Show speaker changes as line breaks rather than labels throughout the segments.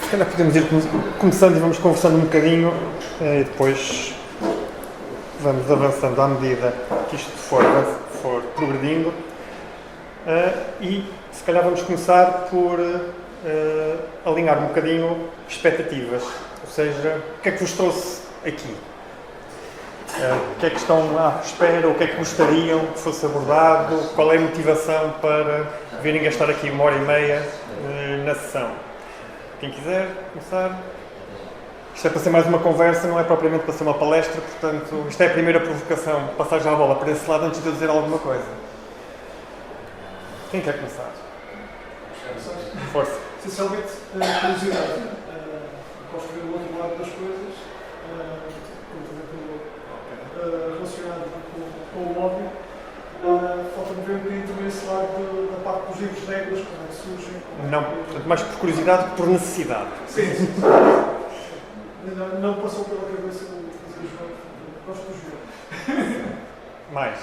Se calhar podemos ir começando e vamos conversando um bocadinho e depois vamos avançando à medida que isto for progredindo. E se calhar vamos começar por alinhar um bocadinho expectativas, ou seja, o que é que vos trouxe aqui? O que é que estão à espera, o que é que gostariam que fosse abordado, qual é a motivação para virem gastar aqui 1h30 na sessão? Quem quiser começar? Isto é para ser mais uma conversa, não é propriamente para ser uma palestra, portanto, isto é a primeira provocação, passar já a bola para esse lado antes de eu dizer alguma coisa. Quem quer começar? Força.
Essencialmente, curiosidade. Gosto de ver o outro lado das coisas, relacionado com o hobby. Falta-me ver um bocadinho também esse lado da parte dos livros negros, como é que surgem.
Não, portanto, mais por curiosidade que por necessidade.
Sim. Não passou pela cabeça do jogo. Gosto do jogo.
Mais.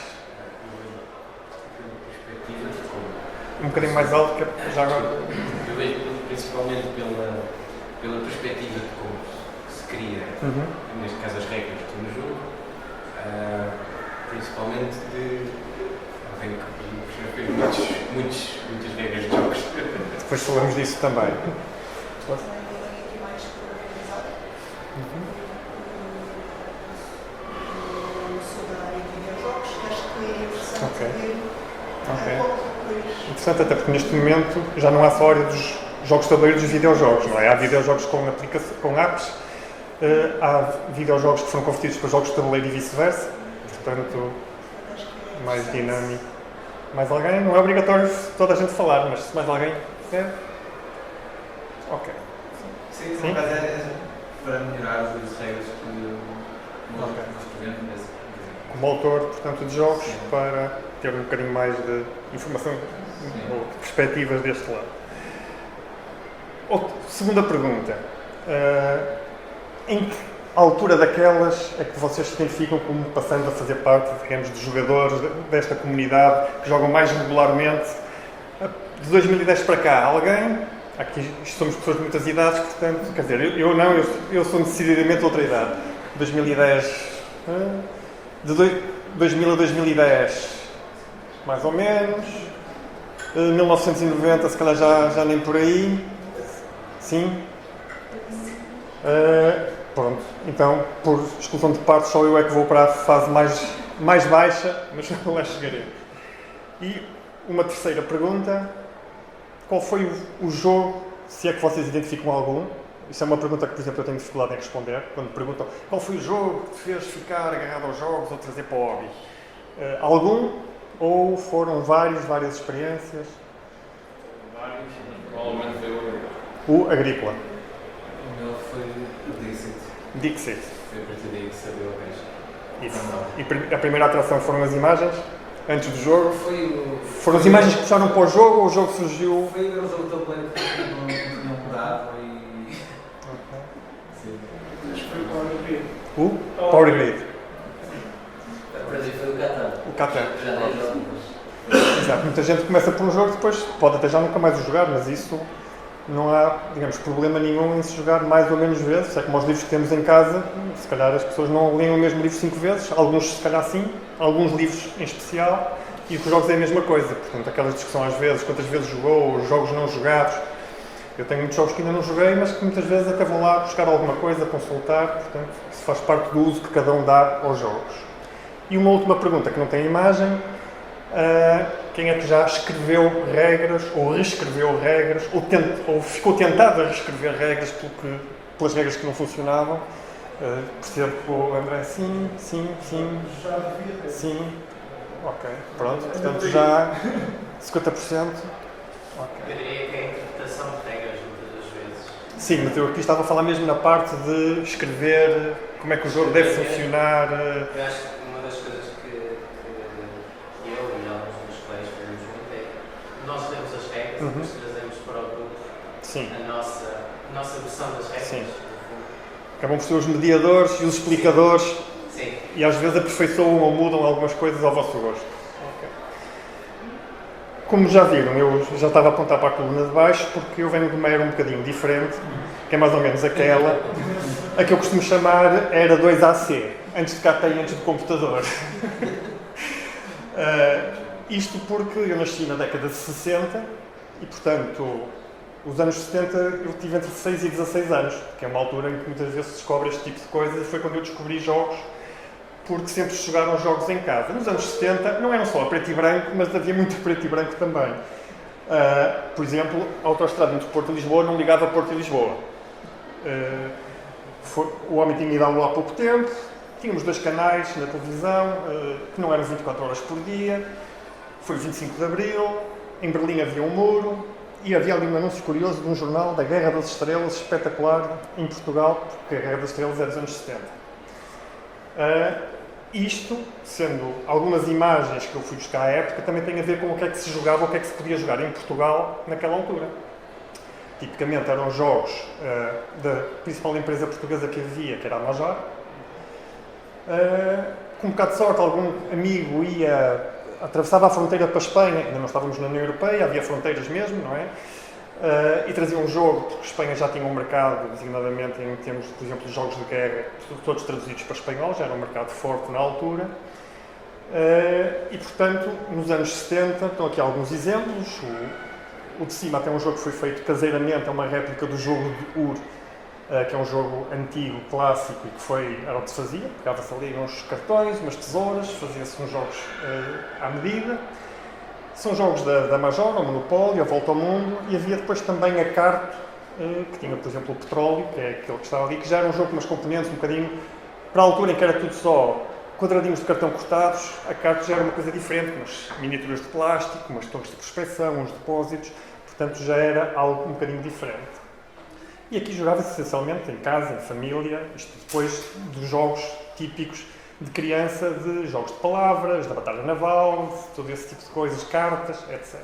Um bocadinho mais alto, que já agora.
Eu vejo principalmente pela perspectiva de como se cria, neste caso as regras que estão no jogo, principalmente de alguém que fez muitas regras de jogos.
Depois falamos disso também. Ok. Interessante, até porque neste momento já não há só a área dos jogos de tabuleiro dos videojogos, não é? Há videojogos com apps, há videojogos que foram convertidos para jogos de tabuleiro e vice-versa, portanto, mais dinâmico. Mais alguém? Não é obrigatório toda a gente falar, mas se mais alguém quiser. Ok.
Sim, por acaso é para melhorar as regras que nós escrevemos nesse.
Como autor, portanto, de jogos, para ter um bocadinho mais de informação ou de perspectivas deste lado. Segunda pergunta. Em que altura daquelas é que vocês se identificam como passando a fazer parte, digamos, dos jogadores desta comunidade que jogam mais regularmente? De 2010 para cá, alguém? Aqui somos pessoas de muitas idades, portanto, quer dizer, eu sou decididamente de outra idade. 2010... De 2000 a 2010, mais ou menos. 1990, se calhar já nem por aí. Sim? Pronto. Então, por exclusão de parte, só eu é que vou para a fase mais baixa, mas lá chegarei. E uma terceira pergunta. Qual foi o jogo, se é que vocês identificam algum? Isso é uma pergunta que, por exemplo, eu tenho dificuldade em responder. Quando me perguntam qual foi o jogo que te fez ficar agarrado aos jogos ou trazer para o hobby? Algum? Ou foram várias experiências?
Vários. Provavelmente foi
O Agrícola.
O meu foi o Dixit.
Dixit.
Foi a partir daí que sabia o resto.
Isso. E a primeira atração foram as imagens? Antes do jogo? Foram as
foi
imagens que puxaram para o jogo ou o jogo surgiu?
Foi o jogo de tabuleiro que não tinham mudado e... Sim.
Acho que foi o Power Grid.
O Power Grid.
Para mim foi o Catan.
O Catan.
Já nem jogo.
Exato. Muita gente começa por um jogo, depois pode até já nunca mais o jogar, mas isso não há, digamos, problema nenhum em se jogar mais ou menos vezes. É como os livros que temos em casa, se calhar as pessoas não leem o mesmo livro 5 vezes, alguns se calhar sim, alguns livros em especial, e com os jogos é a mesma coisa. Portanto, aquela discussão às vezes, quantas vezes jogou, os jogos não jogados. Eu tenho muitos jogos que ainda não joguei, mas que muitas vezes até vão lá buscar alguma coisa, consultar, portanto, isso faz parte do uso que cada um dá aos jogos. E uma última pergunta que não tem imagem. Quem é que já escreveu regras, ou reescreveu regras, ou ficou tentado a reescrever regras pelas regras que não funcionavam? Percebo que o André, sim.
Já devia ter.
Sim. Ok, pronto. Portanto, já 50%. Ok.
Eu diria que é a interpretação de regras, muitas das vezes.
Sim, mas eu aqui estava a falar mesmo na parte de escrever como é que o jogo deve funcionar.
Eu acho que uma das coisas que eu e alguns dos colegas fazemos muito é nós lemos as regras e depois trazemos para o grupo a nossa versão das regras.
Sim. Acabam por ser os mediadores e os explicadores.
Sim.
E às vezes aperfeiçoam ou mudam algumas coisas ao vosso gosto. Okay. Como já viram, eu já estava a apontar para a coluna de baixo porque eu venho de uma era um bocadinho diferente, que é mais ou menos aquela, a que eu costumo chamar era 2AC, antes de cá tem antes do computador. Isto porque eu nasci na década de 60 e, portanto, os anos 70 eu tive entre 6 e 16 anos, que é uma altura em que muitas vezes se descobre este tipo de coisas, e foi quando eu descobri jogos, porque sempre se jogaram jogos em casa. Nos anos 70 não eram só a preto e branco, mas havia muito preto e branco também. Por exemplo, a autoestrada entre Porto e Lisboa não ligava a Porto e Lisboa. O homem tinha ido há pouco tempo, tínhamos 2 canais na televisão, que não eram 24 horas por dia. Foi o 25 de Abril, em Berlim havia um muro, e havia ali um anúncio curioso de um jornal da Guerra das Estrelas, espetacular, em Portugal, porque a Guerra das Estrelas é dos anos 70. Isto, sendo algumas imagens que eu fui buscar à época, também tem a ver com o que é que se jogava, o que é que se podia jogar em Portugal naquela altura. Tipicamente eram jogos da principal empresa portuguesa que havia, que era a Majar. Com um bocado de sorte, algum amigo atravessava a fronteira para a Espanha, ainda não estávamos na União Europeia, havia fronteiras mesmo, não é? E trazia um jogo, porque a Espanha já tinha um mercado, designadamente em termos, por exemplo, de jogos de guerra, todos traduzidos para espanhol, já era um mercado forte na altura. E, portanto, nos anos 70, estão aqui alguns exemplos. O de cima até um jogo que foi feito caseiramente, é uma réplica do jogo de Ur, que é um jogo antigo, clássico, e que era o que se fazia. Pegava-se ali uns cartões, umas tesouras, fazia-se uns jogos à medida. São jogos da Major, o Monopólio, a Volta ao Mundo, e havia depois também a Carto, que tinha, por exemplo, o Petróleo, que é aquele que estava ali, que já era um jogo com umas componentes um bocadinho, para a altura em que era tudo só quadradinhos de cartão cortados, a Carto já era uma coisa diferente, umas miniaturas de plástico, umas torres de prospeção, uns depósitos, portanto já era algo um bocadinho diferente. E aqui jogava-se essencialmente em casa, em família, isto depois dos jogos típicos de criança, de jogos de palavras, da batalha naval, de todo esse tipo de coisas, cartas, etc.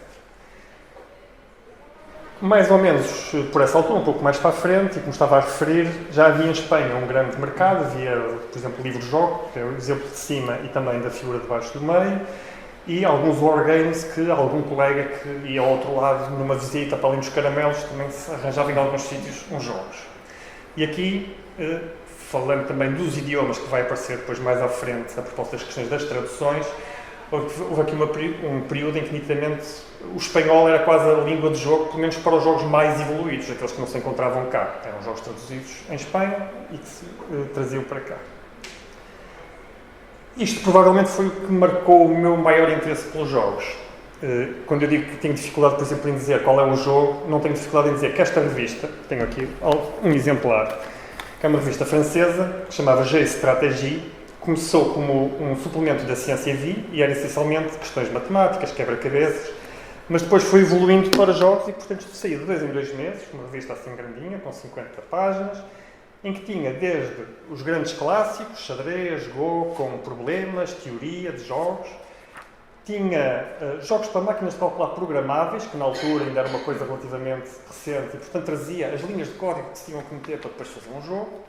Mais ou menos por essa altura, um pouco mais para a frente, e como estava a referir, já havia em Espanha um grande mercado, havia, por exemplo, livro-jogo, que é o exemplo de cima e também da figura de baixo do meio, e alguns wargames que algum colega que ia ao outro lado numa visita para além dos caramelos também se arranjava em alguns sítios uns jogos. E aqui, falando também dos idiomas, que vai aparecer depois mais à frente a propósito das questões das traduções, houve aqui um período em que nitidamente o espanhol era quase a língua de jogo, pelo menos para os jogos mais evoluídos, aqueles que não se encontravam cá. Eram jogos traduzidos em Espanha e que se traziam para cá. Isto provavelmente foi o que marcou o meu maior interesse pelos jogos. Quando eu digo que tenho dificuldade, por exemplo, em dizer qual é o jogo, não tenho dificuldade em dizer que esta revista, tenho aqui um exemplar, que é uma revista francesa, que se chamava G-Stratégie, começou como um suplemento da Ciência Vie e era essencialmente questões matemáticas, quebra-cabeças, mas depois foi evoluindo para jogos e, portanto, saía de 2 em 2 meses, uma revista assim grandinha, com 50 páginas, em que tinha desde os grandes clássicos, xadrez, Go, com problemas, teoria de jogos, tinha jogos para máquinas de calcular programáveis, que na altura ainda era uma coisa relativamente recente, e portanto trazia as linhas de código que se tinham que meter para depois fazer um jogo,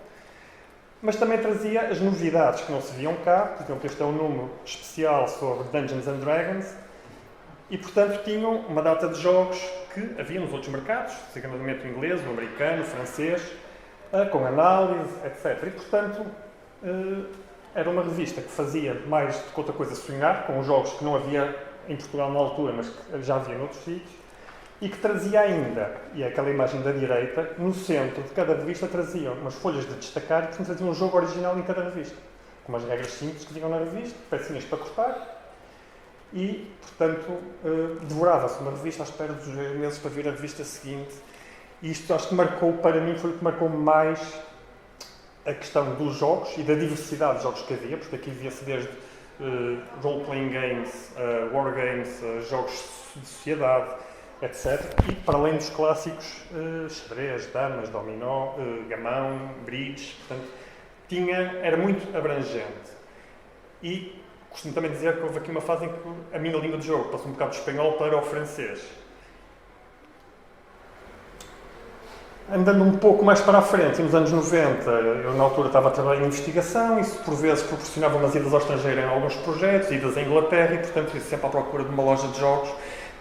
mas também trazia as novidades que não se viam cá, por exemplo, este é um número especial sobre Dungeons and Dragons, e portanto tinham uma data de jogos que havia nos outros mercados, designadamente o inglês, o americano, o francês, com análise, etc. E, portanto, era uma revista que fazia mais do que outra coisa sonhar, com jogos que não havia em Portugal na altura, mas que já havia noutros sítios, e que trazia ainda, e é aquela imagem da direita, no centro de cada revista traziam umas folhas de destacar, e portanto trazia um jogo original em cada revista, com umas regras simples que vinham na revista, pecinhas para cortar, e, portanto, devorava-se uma revista à espera dos 2 meses para vir a revista seguinte. E isto acho que marcou, para mim, foi o que marcou mais a questão dos jogos e da diversidade de jogos que havia, porque aqui via-se desde role-playing games, wargames, jogos de sociedade, etc. E para além dos clássicos, xadrez, damas, dominó, gamão, bridge, portanto, era muito abrangente. E costumo também dizer que houve aqui uma fase em que a minha língua de jogo passou um bocado do espanhol para o francês. Andando um pouco mais para a frente, nos anos 90, eu na altura estava a trabalhar em investigação, isso por vezes proporcionava umas idas ao estrangeiro em alguns projetos, idas à Inglaterra e, portanto, ia sempre à procura de uma loja de jogos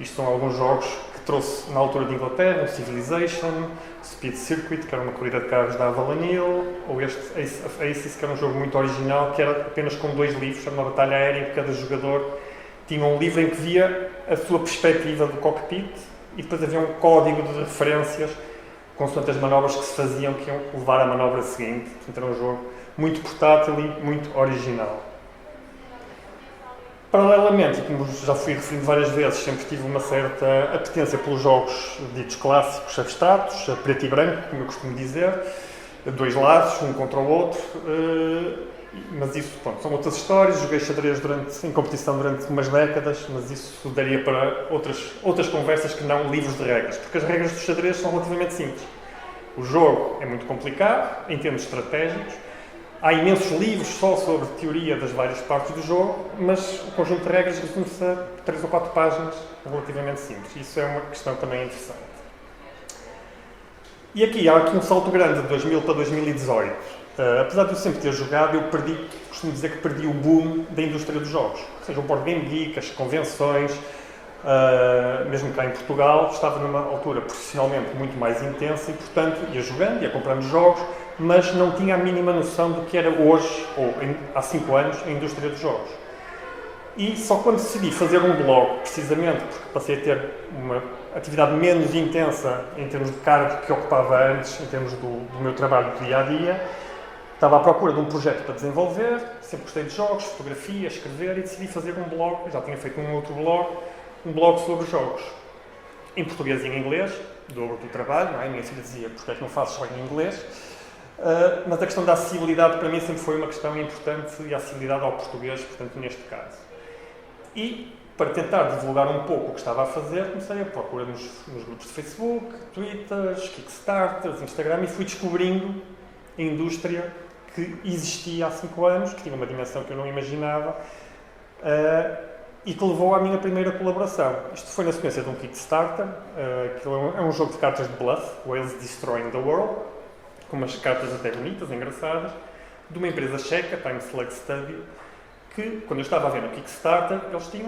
Isto são alguns jogos que trouxe na altura de Inglaterra, o Civilization, Speed Circuit, que era uma corrida de carros da Avalon Hill, ou este Ace of Aces, que era um jogo muito original, que era apenas com 2 livros, era uma batalha aérea em que cada jogador tinha um livro em que via a sua perspectiva do cockpit e depois havia um código de referências consoante as manobras que se faziam que iam levar à manobra seguinte. Portanto, era um jogo muito portátil e muito original. Paralelamente, e como já fui referindo várias vezes, sempre tive uma certa apetência pelos jogos ditos clássicos, abstratos, a preto e branco, como eu costumo dizer, 2 lados, um contra o outro, mas isso, pronto, são outras histórias. Joguei xadrez em competição durante umas décadas, mas isso daria para outras conversas que não livros de regras, porque as regras do xadrez são relativamente simples. O jogo é muito complicado, em termos estratégicos. Há imensos livros só sobre teoria das várias partes do jogo, mas o conjunto de regras resume-se a 3 ou 4 páginas, relativamente simples. Isso é uma questão também interessante. E aqui há um salto grande de 2000 para 2018. Apesar de eu sempre ter jogado, eu costumo dizer que perdi o boom da indústria dos jogos. Ou seja, o Board Game Geek, as convenções, mesmo cá em Portugal, estava numa altura profissionalmente muito mais intensa e, portanto, ia jogando, ia comprando jogos, mas não tinha a mínima noção do que era hoje, ou há 5 anos, a indústria dos jogos. E só quando decidi fazer um blog, precisamente porque passei a ter uma atividade menos intensa em termos de cargo que ocupava antes, em termos do meu trabalho do dia-a-dia, estava à procura de um projeto para desenvolver, sempre gostei de jogos, fotografia, escrever, e decidi fazer um blog. Já tinha feito um outro blog, um blog sobre jogos, em português e em inglês, do trabalho, não é? A minha filha dizia, porque é que não fazes só em inglês? Mas a questão da acessibilidade para mim sempre foi uma questão importante, e a acessibilidade ao português, portanto, neste caso. E, para tentar divulgar um pouco o que estava a fazer, comecei a procurar nos grupos de Facebook, Twitters, Kickstarters, Instagram, e fui descobrindo a indústria que existia há 5 anos, que tinha uma dimensão que eu não imaginava, e que levou à minha primeira colaboração. Isto foi na sequência de um Kickstarter, que é um jogo de cartas de bluff, Whales Destroying the World, com umas cartas até bonitas, engraçadas, de uma empresa checa, Time Slug Studio, que, quando eu estava a ver no Kickstarter,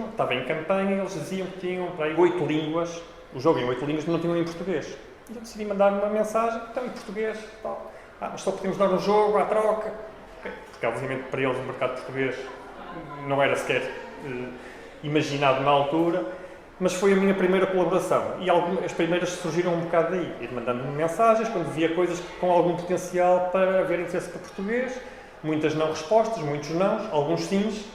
estava em campanha, eles diziam que tinham para aí 8 línguas, o jogo em 8 línguas, mas não tinham em português. E eu decidi mandar uma mensagem, então em português, tal. Mas só podemos dar um jogo à troca, porque obviamente para eles o mercado português não era sequer imaginado na altura, mas foi a minha primeira colaboração, e as primeiras surgiram um bocado daí, ir mandando-me mensagens quando via coisas com algum potencial para haver interesse para português, muitas não respostas, muitos não, alguns sims,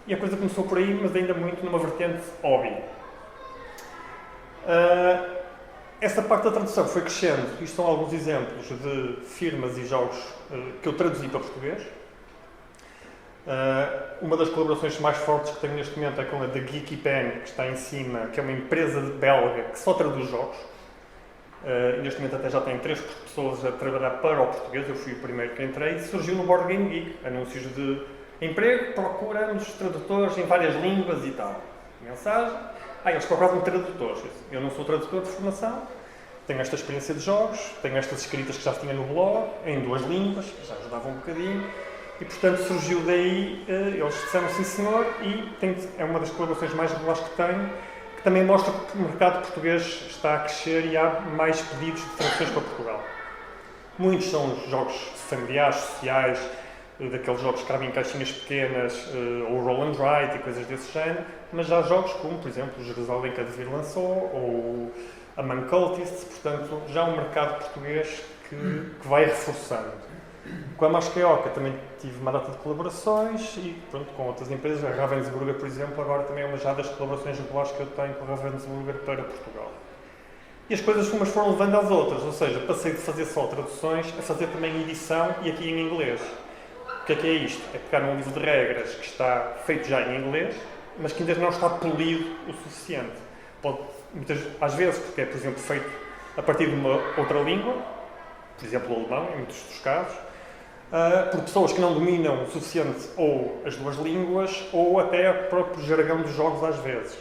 e a coisa começou por aí, mas ainda muito numa vertente hobby. Essa parte da tradução foi crescendo. Isto são alguns exemplos de firmas e jogos que eu traduzi para português. Uma das colaborações mais fortes que tenho neste momento é com a da Geeky Pen, que está em cima, que é uma empresa belga que só traduz jogos. Neste momento até já tem 3 pessoas a trabalhar para o português, eu fui o primeiro que entrei, e surgiu no Board Game Geek, anúncios de emprego, procuramos tradutores em várias línguas e tal. Mensagem, eles procuravam tradutores. Eu não sou tradutor de formação, tenho esta experiência de jogos, tenho estas escritas que já tinha no blog, em 2 línguas, já ajudava um bocadinho, e portanto surgiu daí, eles disseram sim senhor, e é uma das colaborações mais regulares que tenho, que também mostra que o mercado português está a crescer e há mais pedidos de traduções para Portugal. Muitos são jogos familiares, sociais, daqueles jogos que cabem em caixinhas pequenas, ou roll and write e coisas desse género, mas já há jogos como, por exemplo, o Jerusalém que a Devir lançou, ou a Cultists, portanto, já há um mercado português que vai reforçando. Com a Mascaioca também tive uma data de colaborações e pronto, com outras empresas, a Ravensburger, por exemplo, agora também é uma já das colaborações regulares que eu tenho com a Ravensburger para Portugal. E as coisas umas foram levando às outras, ou seja, passei de fazer só traduções a fazer também edição e aqui em inglês. O que é isto? É pegar um livro de regras que está feito já em inglês, mas que ainda não está polido o suficiente. Às vezes, porque é, por exemplo, feito a partir de uma outra língua, por exemplo, o alemão, em muitos dos casos, por pessoas que não dominam o suficiente ou as 2 línguas, ou até o próprio jargão dos jogos às vezes.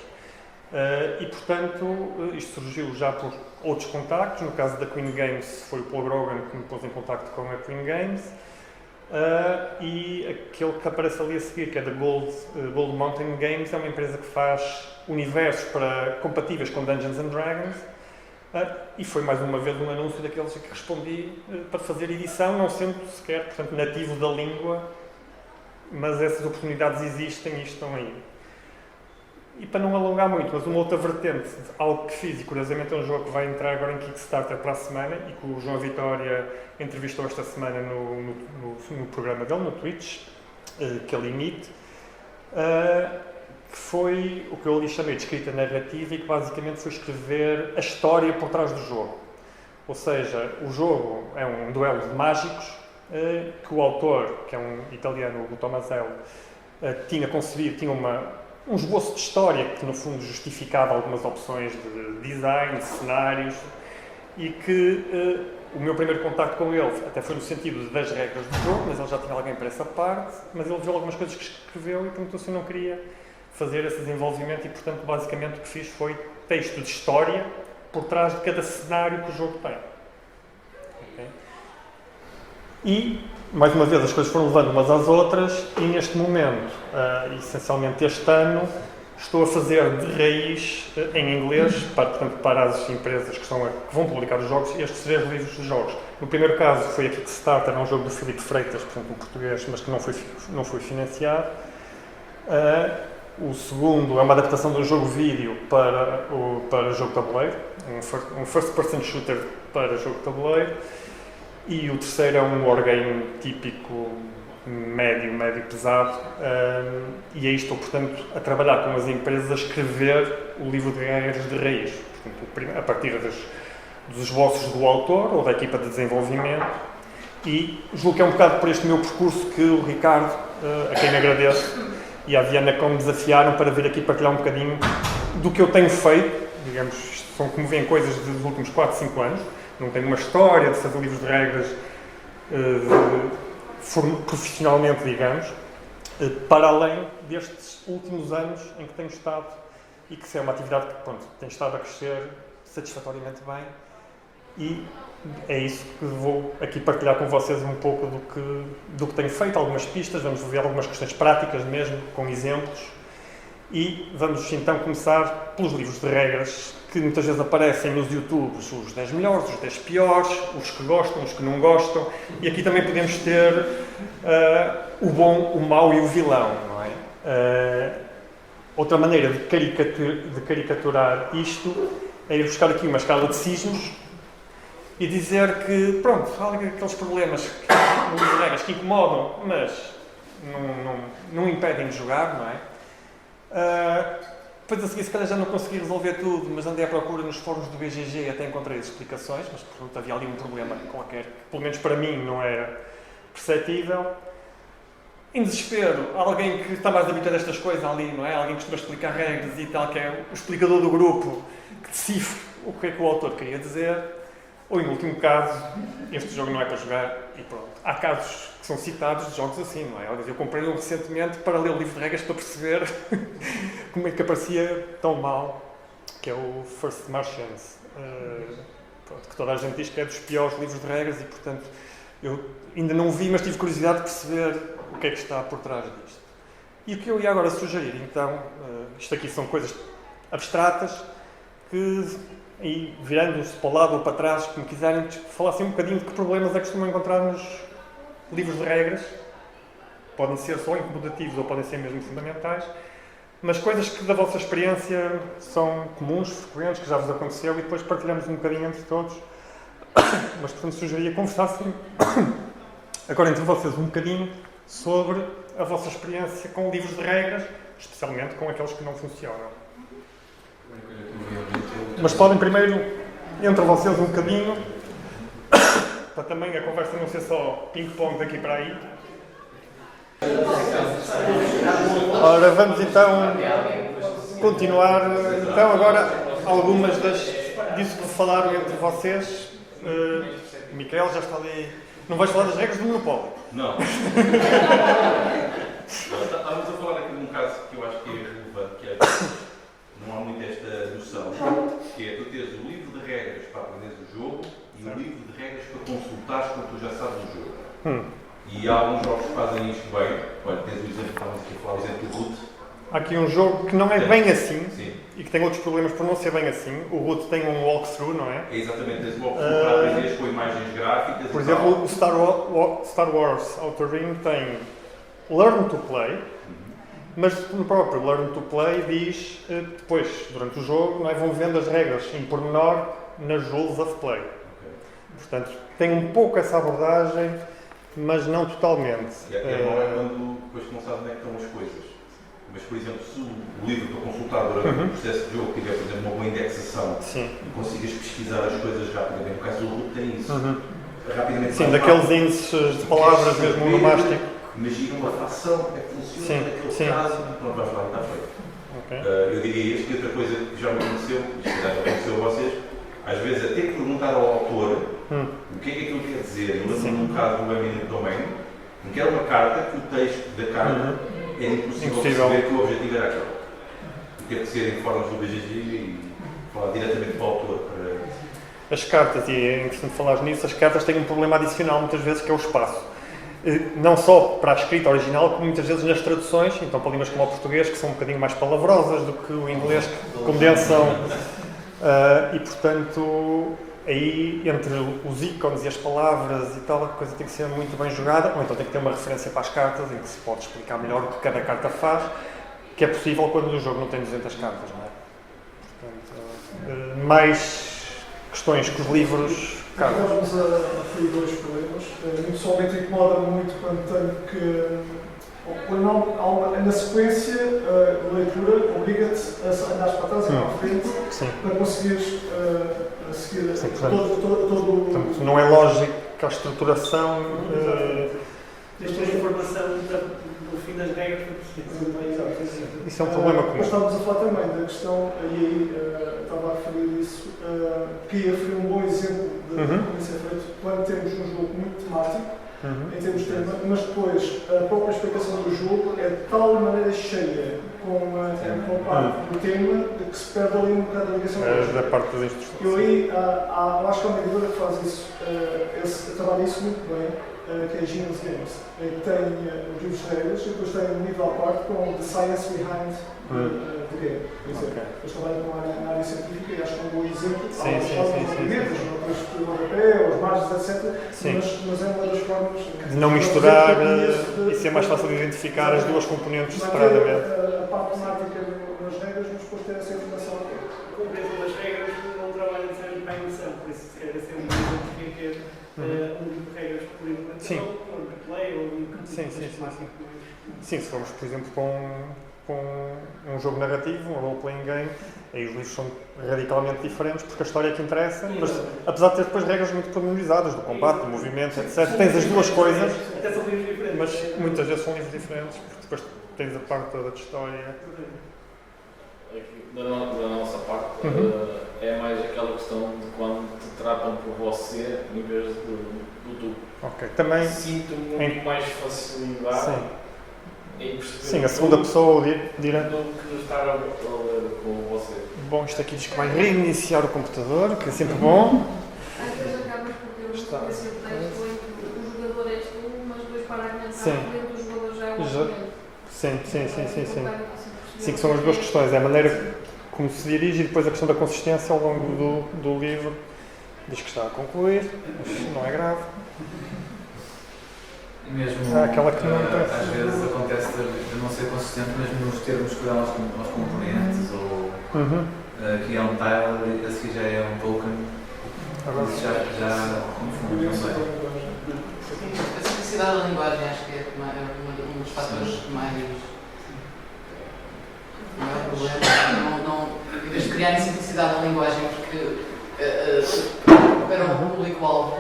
E, portanto, isto surgiu já por outros contactos. No caso da Queen Games, foi o Paul Grogan que me pôs em contacto com a Queen Games. E aquele que aparece ali a seguir, que é da Gold Mountain Games, é uma empresa que faz universos compatíveis com Dungeons and Dragons, e foi mais uma vez um anúncio daqueles a que respondi para fazer edição, não sendo sequer, portanto, nativo da língua, mas essas oportunidades existem e estão aí. E para não alongar muito, mas uma outra vertente, algo que fiz, e curiosamente é um jogo que vai entrar agora em Kickstarter para a semana, e que o João Vitória entrevistou esta semana no programa dele, no Twitch, que ele emite, que foi o que eu lhe chamei de escrita narrativa e que basicamente foi escrever a história por trás do jogo. Ou seja, o jogo é um duelo de mágicos que o autor, que é um italiano, o Tomasello, tinha concebido, tinha um esboço de história que no fundo justificava algumas opções de design, de cenários, e que o meu primeiro contacto com ele até foi no sentido das regras do jogo, mas ele já tinha alguém para essa parte, mas ele viu algumas coisas que escreveu e perguntou se eu não queria fazer esse desenvolvimento e, portanto, basicamente o que fiz foi texto de história por trás de cada cenário que o jogo tem. Okay? E, mais uma vez, as coisas foram levando umas às outras e, neste momento, essencialmente este ano, estou a fazer de raiz em inglês, portanto, para as empresas que vão publicar os jogos, estes 3 livros de jogos. No primeiro caso foi a Kickstarter, é um jogo do Filipe Freitas, portanto, um português, mas que não foi financiado. O segundo é uma adaptação de um jogo vídeo para jogo tabuleiro, um first-person shooter para jogo tabuleiro. E o terceiro é um wargame típico, médio pesado, e aí estou, portanto, a trabalhar com as empresas a escrever o livro de regras de raiz, portanto, a partir dos esboços do autor ou da equipa de desenvolvimento, e julgo que é um bocado por este meu percurso que o Ricardo, a quem agradeço, e a Viana como me desafiaram para vir aqui partilhar um bocadinho do que eu tenho feito, digamos, são como vêm coisas dos últimos 4, 5 anos, não tenho uma história de fazer livros de regras profissionalmente, digamos, para além destes últimos anos em que tenho estado e que é uma atividade que, pronto, tem estado a crescer satisfatoriamente bem, e é isso que vou aqui partilhar com vocês um pouco do que tenho feito, algumas pistas, vamos ver algumas questões práticas mesmo, com exemplos, e vamos então começar pelos livros de regras que muitas vezes aparecem nos YouTubes, os 10 melhores, os 10 piores, os que gostam, os que não gostam, e aqui também podemos ter o bom, o mau e o vilão, não é? Outra maneira de caricaturar isto é ir buscar aqui uma escala de cisnes e dizer que, pronto, há aqueles problemas no livro de regras que incomodam, mas não impedem de jogar, não é? Depois a seguir, se calhar já não consegui resolver tudo, mas andei à procura nos fóruns do BGG e até encontrei as explicações, mas portanto havia ali um problema qualquer que, pelo menos para mim, não era perceptível. Em desespero, alguém que está mais habituado a estas coisas ali, não é? Alguém que costuma explicar regras e tal, que é o explicador do grupo, que decifre o que é que o autor queria dizer. Ou, em último caso, este jogo não é para jogar e pronto. Há casos que são citados de jogos assim, não é? Eu comprei um recentemente para ler o livro de regras para perceber como é que aparecia tão mal, que é o First Martians, que toda a gente diz que é dos piores livros de regras e, portanto, eu ainda não vi, mas tive curiosidade de perceber o que é que está por trás disto. E o que eu ia agora sugerir, então, isto aqui são coisas abstratas que... E virando-se para o lado ou para trás, como quiserem, falassem um bocadinho de que problemas é que costumam encontrar nos livros de regras. Podem ser só incomodativos ou podem ser mesmo fundamentais, mas coisas que da vossa experiência são comuns, frequentes, que já vos aconteceu, e depois partilhamos um bocadinho entre todos. Mas, portanto, sugeria conversassem agora entre vocês um bocadinho sobre a vossa experiência com livros de regras, especialmente com aqueles que não funcionam. Mas podem primeiro, entre vocês um bocadinho, para também a conversa não ser só ping-pong daqui para aí. Ora, vamos então continuar. Então, agora, algumas disso que falaram entre vocês. O Miquel já está ali. Não vais falar das regras do Monopólio?
Não. Estávamos a falar aqui de um caso que eu acho que é relevante, que é não há muito esta noção, que é tu teres o livro de regras para aprenderes o jogo e o livro de regras para consultares quando tu já sabes o jogo. E há alguns jogos que fazem isto bem. Olha, tens o exemplo, estávamos aqui a falar, o exemplo do Root,
há aqui um jogo que não é bem assim
Sim.
e que tem outros problemas por não ser bem assim. O Root tem um walkthrough, não é?
É exatamente, tens uma opção para aprender com imagens gráficas.
Por
e tal.
exemplo, o Star Wars Outer Rim tem Learn to Play, mas no próprio Learn to Play diz, depois, durante o jogo, não é, vão vendo as regras em pormenor nas Rules of Play. Portanto, tem um pouco essa abordagem, mas não totalmente.
É bom quando depois não sabes onde é que estão as coisas. Mas, por exemplo, se o livro para consultar durante o processo de jogo tiver, por exemplo, uma boa indexação e consigas pesquisar as coisas rapidamente, no caso do Root tem isso. Rapidamente.
Sim, daqueles índices de palavras mesmo no mástico.
Imagina uma fração, é que funciona naquele caso, pronto, vais lá e está feito.
Okay.
Eu diria isto, e outra coisa que já me aconteceu, e se calhar já aconteceu a vocês, às vezes até perguntar ao autor o que é que aquilo quer dizer. Eu lembro-me num caso do Eminent Domain, em que era uma carta que o texto da carta era impossível perceber que o objetivo era aquele. E teve que ser em formas do BGG e falar diretamente para o autor.
As cartas, e é interessante falar nisso, as cartas têm um problema adicional muitas vezes que é o espaço. Não só para a escrita original, como muitas vezes nas traduções, então para línguas como o português, que são um bocadinho mais palavrosas do que o inglês, que condensam. E portanto, aí entre os ícones e as palavras e tal, a coisa tem que ser muito bem jogada, ou então tem que ter uma referência para as cartas em que se pode explicar melhor o que cada carta faz, que é possível quando o jogo não tem 200 cartas, não é? Portanto, mais questões que os livros.
Estamos a referir dois problemas. Pessoalmente incomoda-me muito quando tenho que. Quando na sequência, a leitura obriga-te a andar para trás e para a frente para conseguires seguir todo.
Portanto, não é lógico que a estruturação.
Esta informação do fim das regras.
Isso é um problema comum.
Mas estávamos a falar também da questão, e aí estava a referir isso, queria referir um bom exemplo de como isso é feito, quando temos um jogo muito temático, em termos de tema, mas depois a própria explicação do jogo é de tal maneira cheia com a parte do tema que se perde ali um bocado a ligação
da parte das instruções.
Eu aí acho que há uma editora que faz isso, trabalha isso muito bem, que é a Genius Games, que tem os livros de regras e depois tem um livro à parte com The Science Behind the Game. Por exemplo, eles trabalham na área científica e acho que é um bom exemplo. Há os movimentos, os rodapé, os margens, etc. Mas é uma das formas
de não misturar e ser mais fácil de identificar as duas componentes separadamente.
A parte temática nas regras, mas depois ter essa informação.
A compreensão das regras não trabalha necessariamente para a emoção, por isso se calhar ser um exemplo que é um livro de regras por implementação, ou um replay, ou um temático.
Sim, se formos, por exemplo, com um jogo narrativo, um role-playing game, aí os livros são radicalmente diferentes, porque a história é que interessa, mas apesar de ter depois regras muito pormenorizadas, do combate, do movimento, etc., tens as duas coisas,
Até são livros diferentes.
mas muitas vezes são livros diferentes, porque depois tens a parte toda de história.
Da nossa parte, é mais aquela questão de quando te tratam por você em vez do tu.
Ok, também.
Sinto muito mais facilidade em perceber.
Sim, a segunda pessoa dirá.
Do que estar a ler com você.
Bom, isto aqui diz que vai reiniciar o computador, que é sempre bom.
Às vezes acabas por ter uma sequência de texto em que o jogador és tu, mas depois para argumentar dentro do jogador já é o oponente.
Sim. Sim, que são as duas questões. É a maneira como se dirige e depois a questão da consistência ao longo do livro. Diz que está a concluir, mas não é grave.
E mesmo,
aquela que não
às vezes acontece de não ser consistente mesmo nos termos que dão aos componentes ou criar um tile e a seguir já é um token. Isso já confunde, não sei.
A simplicidade da linguagem acho que é um dos fatores mais não é problema. Em vez de criarem simplicidade na linguagem, porque para o público-alvo,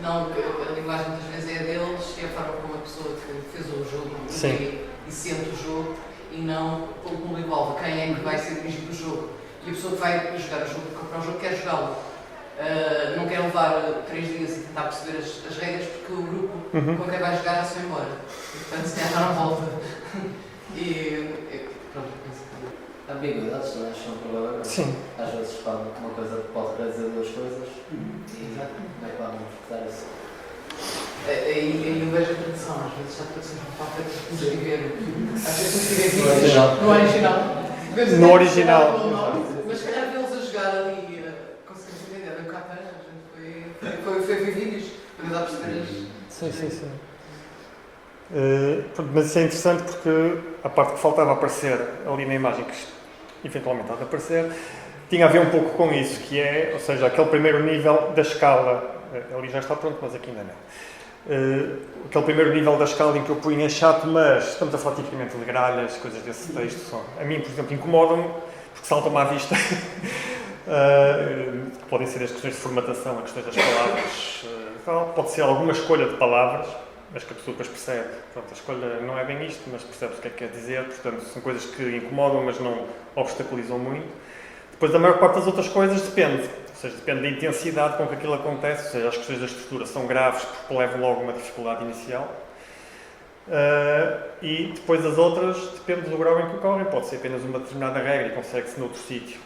a linguagem muitas vezes é deles, é a forma como a pessoa que fez o jogo e sente o jogo, e não o público-alvo, quem é que vai ser dirigido o jogo. E a pessoa que vai jogar o jogo, comprar o jogo, quer jogá-lo. Não quer levar 3 dias e tentar perceber as regras, porque o grupo com quem vai jogar já se foi embora. Portanto, se calhar já não volta. Pronto.
Ambiguidades também são um problema.
Sim.
Às vezes uma coisa pode querer dizer duas coisas e como é que vamos interpretar isso?
Aí eu vejo a tradução às vezes já estou sempre falta de escrever. Às vezes escrever no original.
No original.
Mas se calhar vê-los a jogar ali, conseguimos entender, no capa, foi vídeos, para dar a perceber.
Sim. Mas isso é interessante porque a parte que faltava aparecer ali na imagem, que eventualmente há de aparecer, tinha a ver um pouco com isso, que é, ou seja, aquele primeiro nível da escala, ali já está pronto, mas aqui ainda não. Aquele primeiro nível da escala em que eu punho em chato, mas estamos a falar tipicamente de gralhas, coisas desse texto. A mim, por exemplo, incomodam-me, porque saltam-me à vista. Podem ser as questões de formatação, as questões das palavras. Pode ser alguma escolha de palavras, mas que a pessoa depois percebe. Pronto, a escolha não é bem isto, mas percebe o que é que quer dizer. Portanto, são coisas que incomodam, mas não obstaculizam muito. Depois, a maior parte das outras coisas depende. Ou seja, depende da intensidade com que aquilo acontece. Ou seja, as questões da estrutura são graves porque levam logo uma dificuldade inicial. E depois as outras depende do grau em que ocorrem. Pode ser apenas uma determinada regra e consegue-se noutro sítio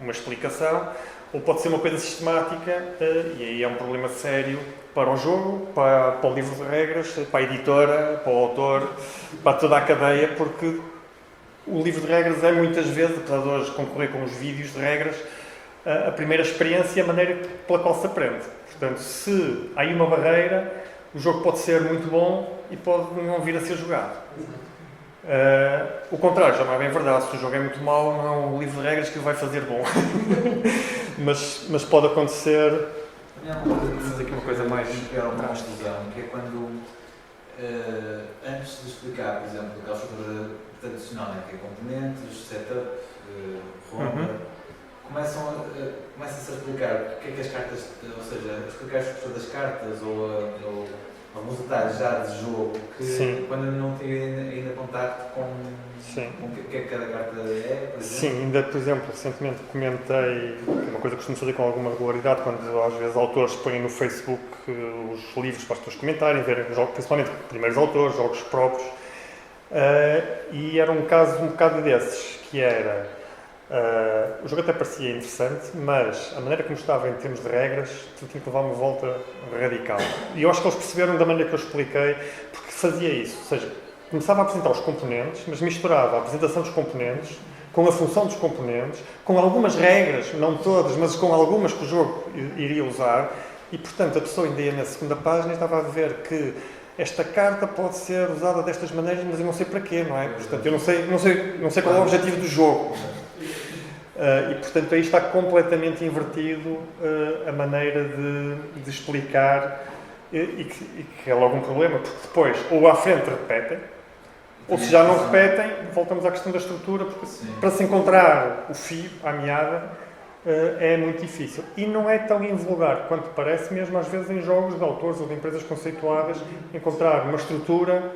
uma explicação. Ou pode ser uma coisa sistemática e aí é um problema sério para o jogo, para o livro de regras, para a editora, para o autor, para toda a cadeia, porque o livro de regras é muitas vezes, apesar de hoje concorrer com os vídeos de regras, a primeira experiência e a maneira pela qual se aprende. Portanto, se há aí uma barreira, o jogo pode ser muito bom e pode não vir a ser jogado. O contrário, já não é bem verdade. Se o jogo é muito mau, não é um livro de regras que o vai fazer bom. mas pode acontecer...
Fazer aqui uma coisa mais uma exclusão, que é quando, antes de explicar, por exemplo, aquela estrutura tradicional, que é componentes, setup, ronda, começa-se a explicar o que é que as cartas, ou seja, explicar a estrutura das cartas ou alguns detalhes já de jogo que quando não tive ainda contacto com o que é que cada carta é, por exemplo.
Sim, ainda, por exemplo, recentemente comentei, que é uma coisa que costumo fazer com alguma regularidade, quando às vezes autores põem no Facebook os livros para as pessoas comentarem, verem jogos, principalmente primeiros autores, jogos próprios, e era um caso um bocado desses, que era, o jogo até parecia interessante, mas a maneira como estava em termos de regras, tu tinha que levar uma volta radical. E eu acho que eles perceberam da maneira que eu expliquei, porque fazia isso, ou seja, começava a apresentar os componentes, mas misturava a apresentação dos componentes com a função dos componentes, com algumas regras, não todas, mas com algumas que o jogo iria usar, e portanto a pessoa ainda ia na segunda página e estava a ver que esta carta pode ser usada destas maneiras, mas eu não sei para quê, não é? Portanto, eu não sei qual é o objetivo do jogo. E portanto aí está completamente invertido a maneira de explicar e que é logo um problema, porque depois ou à frente repetem, ou se já não repetem, voltamos à questão da estrutura, porque para se encontrar o fio, a meada, é muito difícil. E não é tão invulgar quanto parece, mesmo às vezes em jogos de autores ou de empresas conceituadas, encontrar uma estrutura.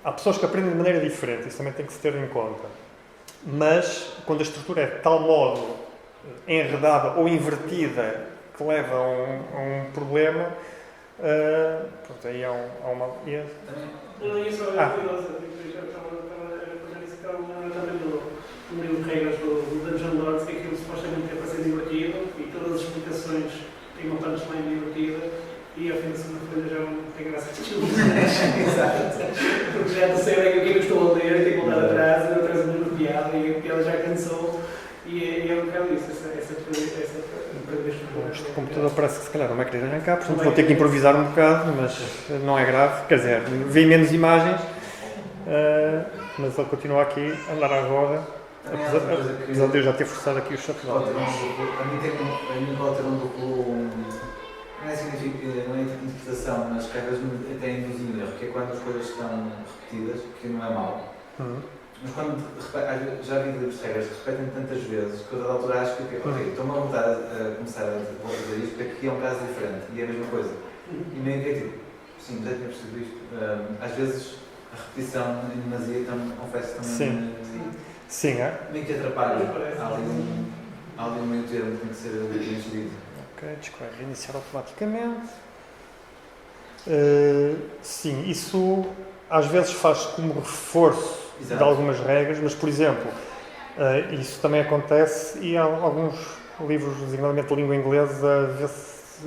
Há pessoas que aprendem de maneira diferente, isso também tem que se ter em conta. Mas, quando a estrutura é de tal modo enredada ou invertida que leva a um problema, pronto, aí há uma...
Não, isso é curioso. Eu estava a fazer isso também no livro de regras do Dungeon Lords, que aquilo supostamente é para ser divertido e todas as explicações têm uma punchline divertida e ao fim de segunda folha já não tem graça de Exato. Porque já não sei bem o que é que eu estou a ler e tenho que voltar atrás e outra vez a piada e a piada já cansou e é um bocado isso, essa
este computador parece que se calhar não vai querer arrancar, portanto vou ter que improvisar um bocado, mas não é grave, quer dizer, vi menos imagens, mas ele continua aqui a andar à roda, apesar de eu já ter forçado aqui o shutdown.
A mim pode ter um duplo, não é interpretação, mas que às vezes até induz um erro, que é quando as coisas estão repetidas, que não é mau. Mas quando já vi livros de regras que repetem tantas vezes que eu da altura acho que ok, estou-me a voltar a começar a fazer isto, porque aqui é um caso diferente e é a mesma coisa. E meio que é tipo, sim, já tinha percebido isto. Às vezes a repetição em demasia, confesso também.
Sim, é?
Meio que atrapalha. Há ali um meio termo que tem que ser bem gerido.
Ok, desculpa, reiniciar automaticamente. Sim, isso às vezes faz como reforço de algumas regras, mas, por exemplo, isso também acontece e há alguns livros, designadamente de língua inglesa,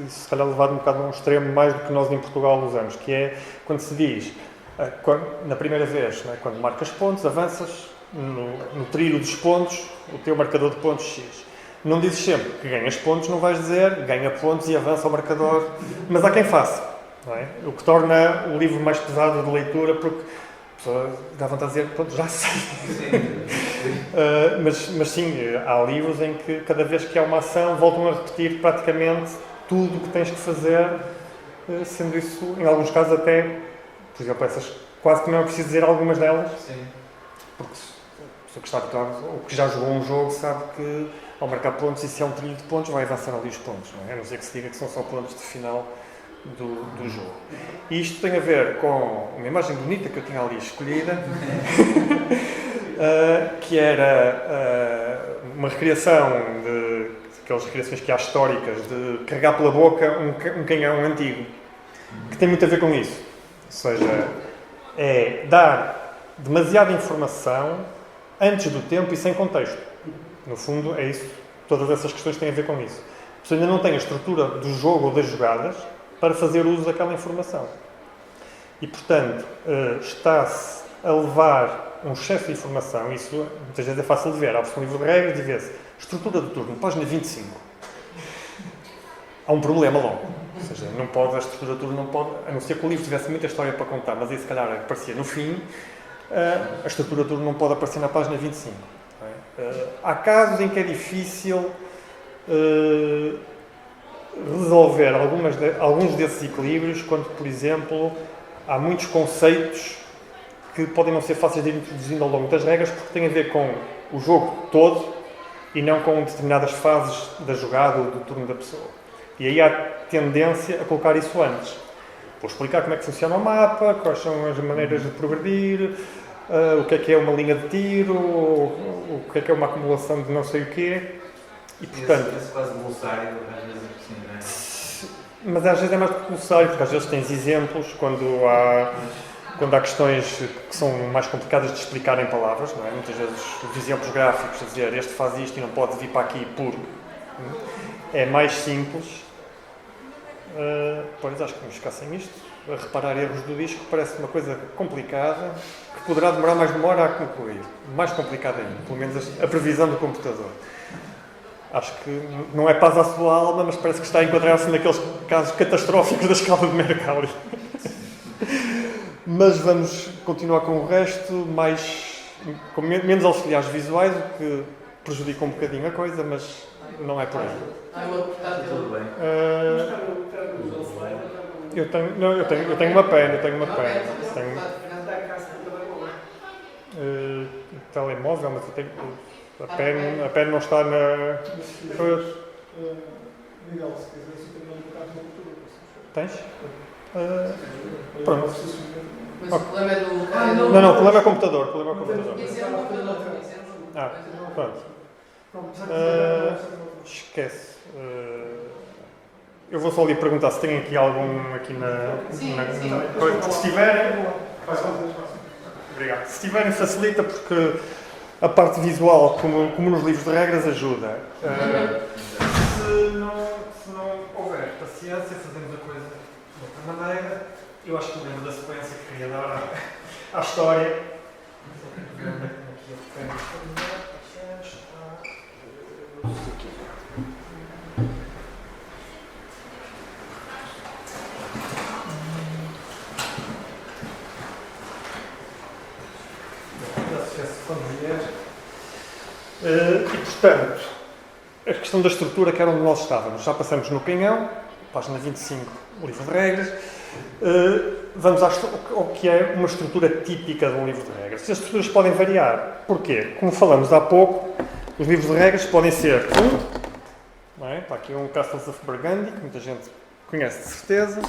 se calhar levado um bocado a um extremo mais do que nós em Portugal usamos, que é quando se diz, na primeira vez, né, quando marcas pontos, avanças no trilho dos pontos, o teu marcador de pontos X. Não dizes sempre que ganhas pontos, não vais dizer ganha pontos e avança ao marcador, mas há quem faça, não é? O que torna o livro mais pesado de leitura, porque a pessoa dá vontade de dizer, pronto, já sei. Mas sim, há livros em que cada vez que há uma ação voltam a repetir praticamente tudo o que tens que fazer, sendo isso, em alguns casos até, por exemplo, essas quase que não é preciso dizer algumas delas,
Sim.
porque a pessoa que está habituada ou que já jogou um jogo sabe que ao marcar pontos, e se é um trilho de pontos, vai avançar ali os pontos, não é? A não ser que se diga que são só pontos de final do jogo. E isto tem a ver com uma imagem bonita que eu tinha ali escolhida, que era uma recriação de aquelas recriações que há históricas de carregar pela boca um canhão antigo, que tem muito a ver com isso. Ou seja, é dar demasiada informação antes do tempo e sem contexto. No fundo, é isso. Todas essas questões têm a ver com isso. A pessoa ainda não tem a estrutura do jogo ou das jogadas para fazer uso daquela informação. E, portanto, está-se a levar um excesso de informação. Isso, muitas vezes, é fácil de ver. Abre-se um livro de regras e vê-se estrutura do turno, página 25. Há um problema logo. Ou seja, não pode, a estrutura do turno não pode, a não ser que o livro tivesse muita história para contar, mas aí, se calhar, aparecia no fim, a estrutura do turno não pode aparecer na página 25. Há casos em que é difícil resolver alguns desses equilíbrios quando, por exemplo, há muitos conceitos que podem não ser fáceis de ir introduzindo ao longo das regras porque têm a ver com o jogo todo e não com determinadas fases da jogada ou do turno da pessoa. E aí há tendência a colocar isso antes. Vou explicar como é que funciona o mapa, quais são as maneiras de progredir, o que é uma linha de tiro, o que é uma acumulação de não sei o quê. E, portanto,
esse quase glossário, às vezes assim, não é?
Mas às vezes é mais do que glossário, porque às vezes tens exemplos quando há questões que são mais complicadas de explicar em palavras, não é? Muitas vezes os exemplos gráficos, a dizer este faz isto e não pode vir para aqui porque é mais simples. Pois acho que me escassem isto. A reparar erros do disco parece uma coisa complicada que poderá demorar mais de uma hora a concluir. Mais complicada ainda, pelo menos a previsão do computador. Acho que não é paz à sua alma, mas parece que está a enquadrar-se naqueles casos catastróficos da escala de Mercalli. Mas vamos continuar com o resto, com menos auxiliares visuais, o que prejudica um bocadinho a coisa, mas não é por aí.
Tudo bem.
Eu tenho uma pena, telemóvel, mas eu tenho... A pena não está na...
Miguel, se quiser, se tem um bocado de cultura.
Tens? Pronto.
Mas o problema é do...
Não, o problema é computador. Pronto. Esquece. Eu vou só ali perguntar se tem aqui algum aqui na coisa. Se tiverem... Obrigado. Se tiverem, facilita, porque a parte visual, como nos livros de regras, ajuda. Se não houver paciência, fazemos a coisa de outra maneira. Eu acho que lembro da sequência que queria dar à história. E, portanto, a questão da estrutura, que era onde nós estávamos. Já passamos no canhão, página 25, o livro de regras. Vamos ao que é uma estrutura típica de um livro de regras. As estruturas podem variar. Porquê? Como falamos há pouco, os livros de regras podem ser não é? Está aqui um Castles of Burgundy, que muita gente conhece de certeza.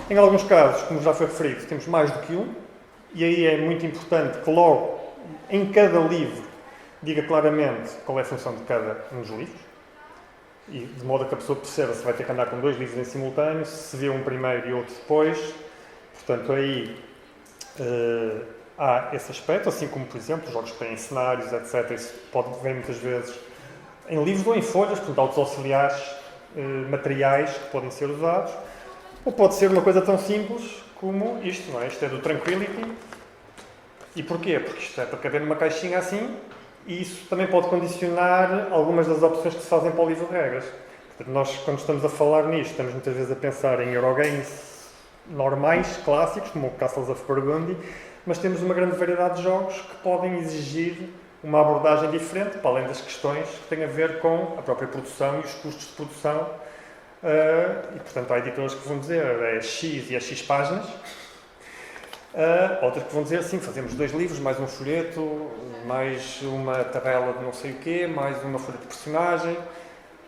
Em alguns casos, como já foi referido, temos mais do que um. E aí é muito importante que logo, em cada livro, diga claramente qual é a função de cada um dos livros, e de modo a que a pessoa perceba se vai ter que andar com dois livros em simultâneo, se vê um primeiro e outro depois. Portanto, aí há esse aspecto, assim como, por exemplo, jogos que têm cenários, etc. Isso pode ver muitas vezes em livros ou em folhas, portanto, há outros auxiliares materiais que podem ser usados, ou pode ser uma coisa tão simples como isto, não é? Isto é do Tranquility. E porquê? Porque isto é para caber numa caixinha assim, e isso também pode condicionar algumas das opções que se fazem para o livro de regras. Portanto, nós, quando estamos a falar nisto, estamos muitas vezes a pensar em Eurogames normais, clássicos, como o Castles of Burgundy, mas temos uma grande variedade de jogos que podem exigir uma abordagem diferente, para além das questões que têm a ver com a própria produção e os custos de produção. E, portanto, há editoras que vão dizer é X e é X páginas. Outras que vão dizer assim, fazemos 2 livros, mais um folheto, mais uma tabela de não sei o quê, mais uma folha de personagem.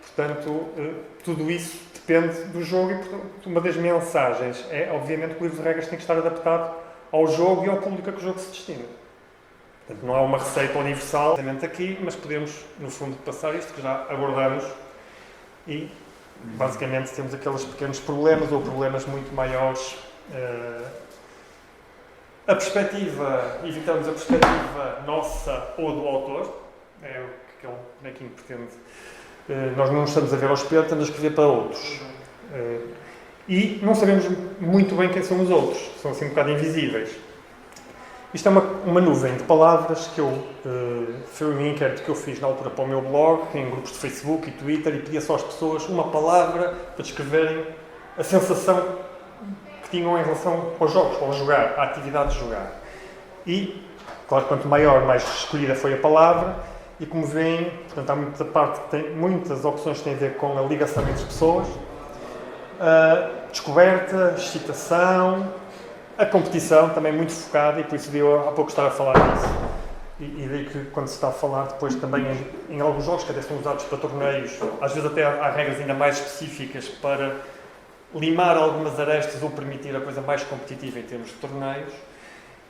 Portanto, tudo isso depende do jogo e, portanto, uma das mensagens é, obviamente, que o livro de regras tem que estar adaptado ao jogo e ao público a que o jogo se destina. Portanto, não há uma receita universal aqui, mas podemos, no fundo, passar isto que já abordamos e, basicamente, temos aqueles pequenos problemas ou problemas muito maiores. A perspectiva, evitamos a perspectiva nossa ou do autor, é o que aquele bonequinho pretende. Nós não estamos a ver ao espelho, estamos a escrever para outros. E não sabemos muito bem quem são os outros, são assim um bocado invisíveis. Isto é uma nuvem de palavras que foi um inquérito que eu fiz na altura para o meu blog, em grupos de Facebook e Twitter, e pedia só às pessoas uma palavra para descreverem a sensação que tinham em relação aos jogos, ao jogar, à atividade de jogar. E, claro, quanto maior, mais escolhida foi a palavra, e como veem, portanto, há muitas opções que têm a ver com a ligação entre pessoas, descoberta, excitação, a competição também muito focada, e por isso eu há pouco estava a falar disso. E daí que quando se está a falar depois também em alguns jogos que até são usados para torneios, às vezes até há regras ainda mais específicas para limar algumas arestas ou permitir a coisa mais competitiva em termos de torneios.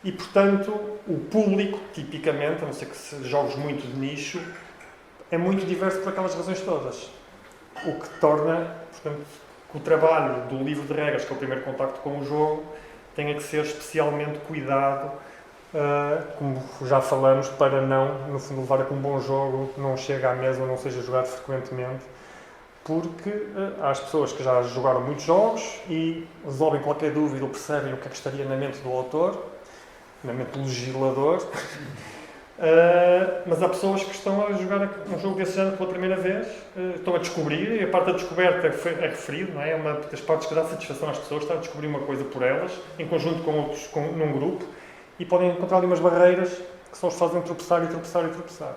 E, portanto, o público, tipicamente, a não ser que se jogos muito de nicho, é muito diverso por aquelas razões todas. O que torna, portanto, que o trabalho do livro de regras, que é o primeiro contacto com o jogo, tenha que ser especialmente cuidado, como já falamos, para não, no fundo, levar a que um bom jogo não chegue à mesa ou não seja jogado frequentemente, porque há as pessoas que já jogaram muitos jogos e resolvem qualquer dúvida ou percebem o que é que estaria na mente do autor, na mente do legislador, mas há pessoas que estão a jogar um jogo desse género pela primeira vez, estão a descobrir, e a parte da descoberta é referido, não é? É uma das partes que dá satisfação às pessoas, estar a descobrir uma coisa por elas, em conjunto com outros, num grupo, e podem encontrar ali umas barreiras que só os fazem tropeçar e tropeçar e tropeçar.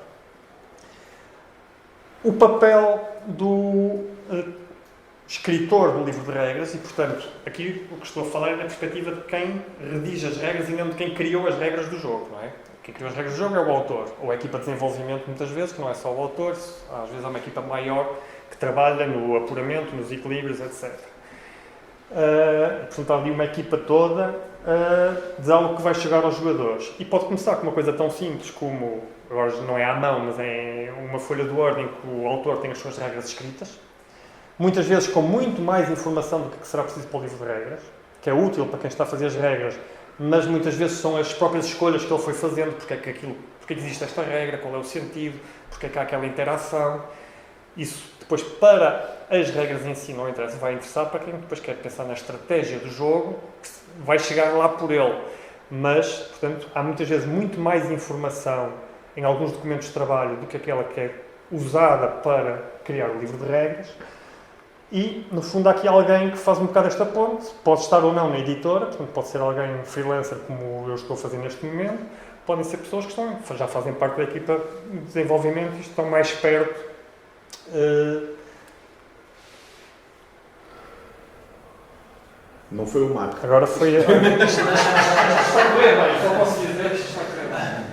O papel do escritor do livro de regras, e, portanto, aqui o que estou a falar é da perspectiva de quem redige as regras e não de quem criou as regras do jogo, não é? Quem criou as regras do jogo é o autor, ou a equipa de desenvolvimento, muitas vezes, que não é só o autor, às vezes há uma equipa maior que trabalha no apuramento, nos equilíbrios, etc. Portanto, há ali uma equipa toda de algo que vai chegar aos jogadores. E pode começar com uma coisa tão simples como, agora não é à mão, mas é uma folha de Word em que o autor tem as suas regras escritas, muitas vezes com muito mais informação do que será preciso para o livro de regras, que é útil para quem está a fazer as regras, mas muitas vezes são as próprias escolhas que ele foi fazendo, porque é que existe esta regra, qual é o sentido, porque é que há aquela interação. Isso depois, para as regras em si, não interessa, vai interessar para quem depois quer pensar na estratégia do jogo, que vai chegar lá por ele. Mas, portanto, há muitas vezes muito mais informação em alguns documentos de trabalho do que aquela que é usada para criar o livro de regras. E, no fundo, há aqui alguém que faz um bocado esta ponte, pode estar ou não na editora, portanto, pode ser alguém freelancer, como eu estou a fazer neste momento, podem ser pessoas que já fazem parte da equipa de desenvolvimento e estão mais perto.
Não foi o Marco.
Agora foi a...
Está a correr bem, só posso dizer que está a correr bem.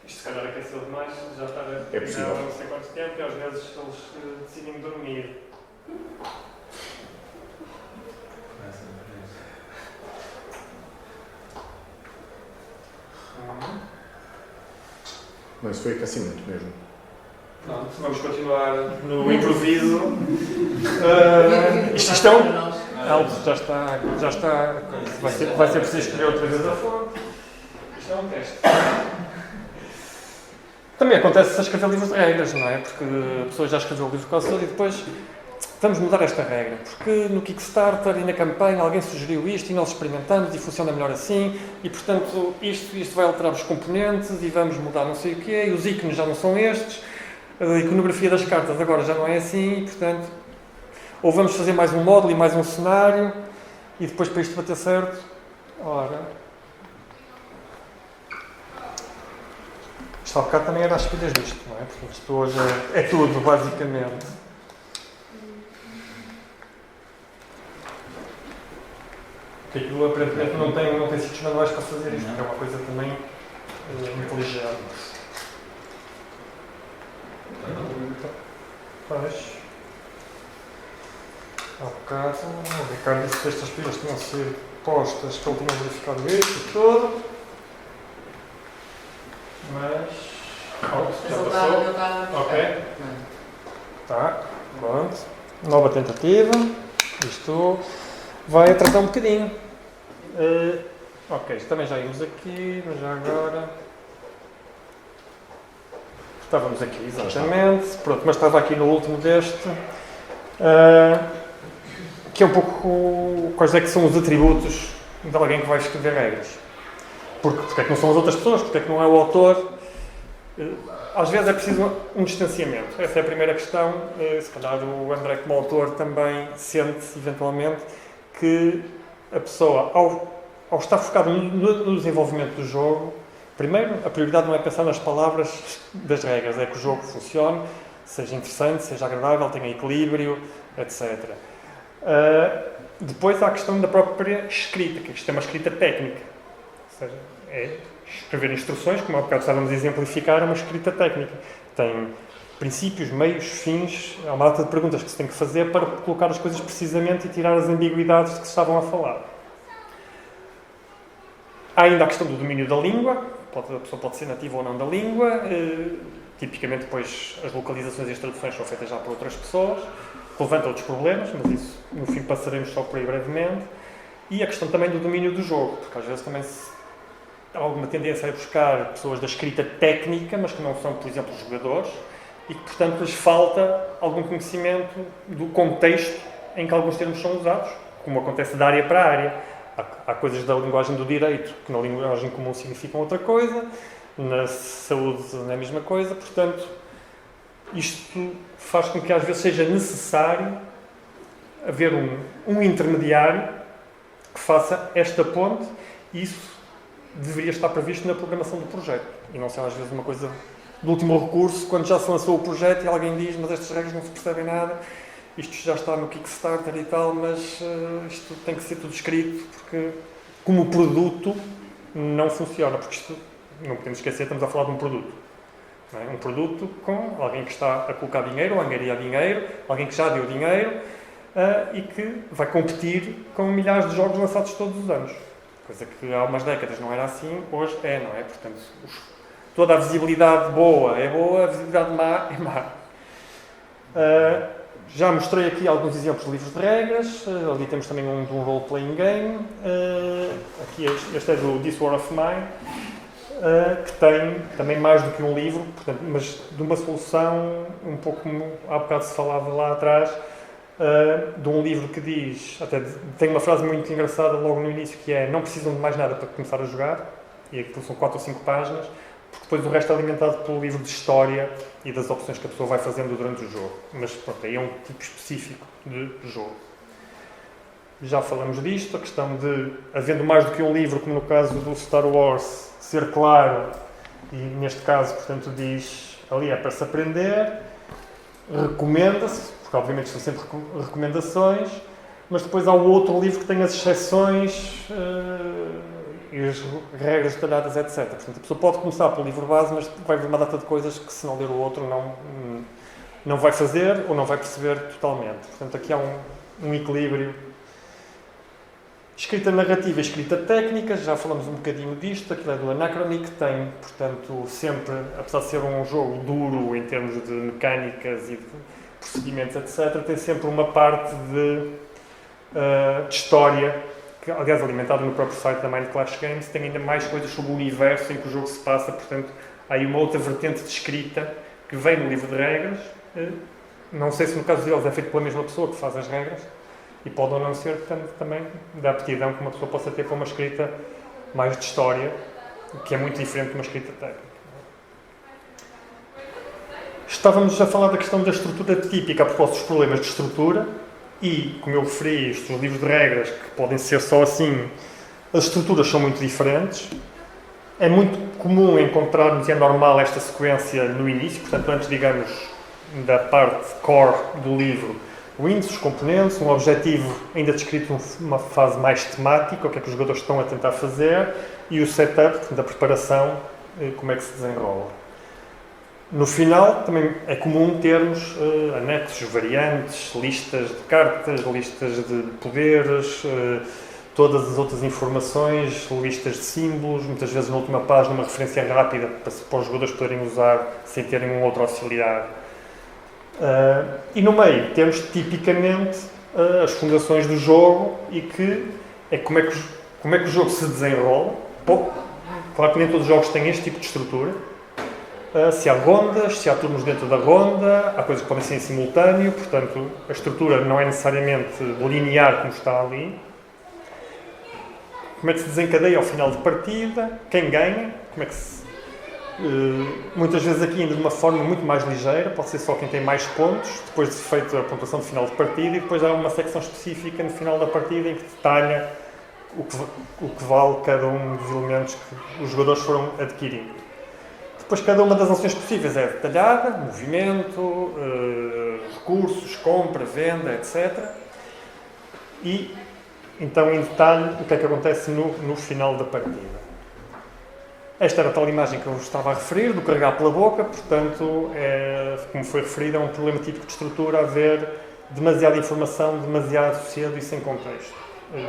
Isto se calhar aqueceu demais, já está a
é possível.
Não sei quanto tempo, e às vezes eles decidem dormir.
Mas foi aquecimento mesmo.
Não, vamos continuar no improviso. Isto é um... Já está. Vai ser preciso escolher outra vez a fonte. Isto é um teste. Também acontece a escrever livros de regras, não é? Porque a pessoa já escreveu o livro quase todo e depois vamos mudar esta regra. Porque no Kickstarter e na campanha alguém sugeriu isto e nós experimentamos e funciona melhor assim e, portanto, isto vai alterar os componentes e vamos mudar não sei o quê e os ícones já não são estes, a iconografia das cartas agora já não é assim e, portanto, ou vamos fazer mais um módulo e mais um cenário e depois para isto bater certo, ora... Isto há bocado também era as pilhas disto, não é? Porque isto hoje é tudo, basicamente. Porque aquilo aparentemente não tem sítios manuais para fazer isto, porque é uma coisa também inteligente. Pois. Há bocado, o Ricardo disse que estas pilhas tinham sido postas, que ele tinha verificado isto e tudo. Mas... já passou? Ok. Tá, pronto. Nova tentativa. Isto vai atrasar um bocadinho. Ok, isto também já íamos aqui, mas já agora... Estávamos aqui, exatamente. Pronto, mas estava aqui no último deste. Que é um pouco... Quais é que são os atributos de alguém que vai escrever regras? Porque é que não são as outras pessoas? Porque é que não é o autor? Às vezes é preciso um distanciamento. Essa é a primeira questão. Se calhar o André, como autor, também sente, eventualmente, que a pessoa, ao estar focado no desenvolvimento do jogo, primeiro, a prioridade não é pensar nas palavras das regras, é que o jogo funcione, seja interessante, seja agradável, tenha equilíbrio, etc. Depois há a questão da própria escrita, que isto é uma escrita técnica. Ou seja, é escrever instruções, como há bocado estávamos a exemplificar, é uma escrita técnica. Tem princípios, meios, fins, há uma data de perguntas que se tem que fazer para colocar as coisas precisamente e tirar as ambiguidades de que se estavam a falar. Há ainda a questão do domínio da língua, a pessoa pode ser nativa ou não da língua, tipicamente depois as localizações e as traduções são feitas já por outras pessoas, levanta outros problemas, mas isso no fim passaremos só por aí brevemente. E a questão também do domínio do jogo, porque às vezes também há alguma tendência a buscar pessoas da escrita técnica, mas que não são, por exemplo, jogadores, e que, portanto, lhes falta algum conhecimento do contexto em que alguns termos são usados, como acontece da área para a área. Há coisas da linguagem do direito que na linguagem comum significam outra coisa, na saúde não é a mesma coisa, portanto, isto faz com que às vezes seja necessário haver um intermediário que faça esta ponte, e isso deveria estar previsto na programação do projeto, e não ser às vezes uma coisa de último recurso, quando já se lançou o projeto e alguém diz, mas estas regras não se percebem nada, isto já está no Kickstarter e tal, mas isto tem que ser tudo escrito, porque como produto não funciona, porque isto, não podemos esquecer, estamos a falar de um produto. Não é? Um produto com alguém que está a colocar dinheiro, ou a angariar dinheiro, alguém que já deu dinheiro, e que vai competir com milhares de jogos lançados todos os anos. Coisa que há umas décadas não era assim, hoje é, não é? Portanto, toda a visibilidade boa é boa, a visibilidade má é má. Já mostrei aqui alguns exemplos de livros de regras, ali temos também de um role-playing game, aqui este é do This War of Mine, que tem também mais do que um livro, portanto, mas de uma solução, um pouco como há bocado se falava lá atrás, de um livro que diz, até tem uma frase muito engraçada logo no início, que é: não precisam de mais nada para começar a jogar, e aquilo são 4 ou 5 páginas, porque depois o resto é alimentado pelo livro de história e das opções que a pessoa vai fazendo durante o jogo. Mas pronto, aí é um tipo específico de jogo. Já falamos disto, a questão de, havendo mais do que um livro, como no caso do Star Wars, ser claro, e neste caso, portanto, diz, ali é para se aprender, recomenda-se, porque obviamente são sempre recomendações, mas depois há o outro livro que tem as exceções e as regras detalhadas, etc. Portanto, a pessoa pode começar pelo livro base, mas vai ver uma data de coisas que, se não ler o outro, não vai fazer ou não vai perceber totalmente. Portanto, aqui há um equilíbrio. Escrita narrativa e escrita técnica, já falamos um bocadinho disto, aquilo é do Anachronic, tem, portanto, sempre, apesar de ser um jogo duro em termos de mecânicas e de procedimentos, etc., tem sempre uma parte de história, que, aliás, alimentada no próprio site da Mind Clash Games, tem ainda mais coisas sobre o universo em que o jogo se passa, portanto, Há aí uma outra vertente de escrita que vem no livro de regras. Não sei se no caso deles é feito pela mesma pessoa que faz as regras, e pode ou não ser, portanto, também da aptidão que uma pessoa possa ter para uma escrita mais de história, que é muito diferente de uma escrita técnica. Estávamos a falar da questão da estrutura típica a propósito dos problemas de estrutura, e, como eu referi, os livros de regras, que podem ser só assim, as estruturas são muito diferentes. É muito comum encontrarmos, e é normal, esta sequência no início, portanto, antes, digamos, da parte core do livro, o índice, os componentes, um objetivo ainda descrito numa fase mais temática, o que é que os jogadores estão a tentar fazer, e o setup, portanto, a preparação, como é que se desenrola. No final, também é comum termos anexos, variantes, listas de cartas, listas de poderes, todas as outras informações, listas de símbolos, muitas vezes na última página uma referência rápida para os jogadores poderem usar sem terem um outro auxiliar. E no meio temos tipicamente as fundações do jogo e que é como é que o jogo se desenrola. Claro que nem todos os jogos têm este tipo de estrutura. Se há rondas, se há turnos dentro da ronda, há coisas que podem ser em simultâneo, portanto a estrutura não é necessariamente linear como está ali. Como é que se desencadeia ao final de partida, quem ganha, como é que se... muitas vezes aqui ainda de uma forma muito mais ligeira, pode ser só quem tem mais pontos, depois de feita a pontuação de final de partida, e depois há uma secção específica no final da partida em que detalha o que vale cada um dos elementos que os jogadores foram adquirindo. Depois cada uma das ações possíveis é detalhada, movimento, recursos, compra, venda, etc. E então em detalhe o que é que acontece no final da partida. Esta era a tal imagem que eu estava a referir, do carregar pela boca, portanto, como foi referido, é um problema típico de estrutura, haver demasiada informação, demasiado cedo e sem contexto.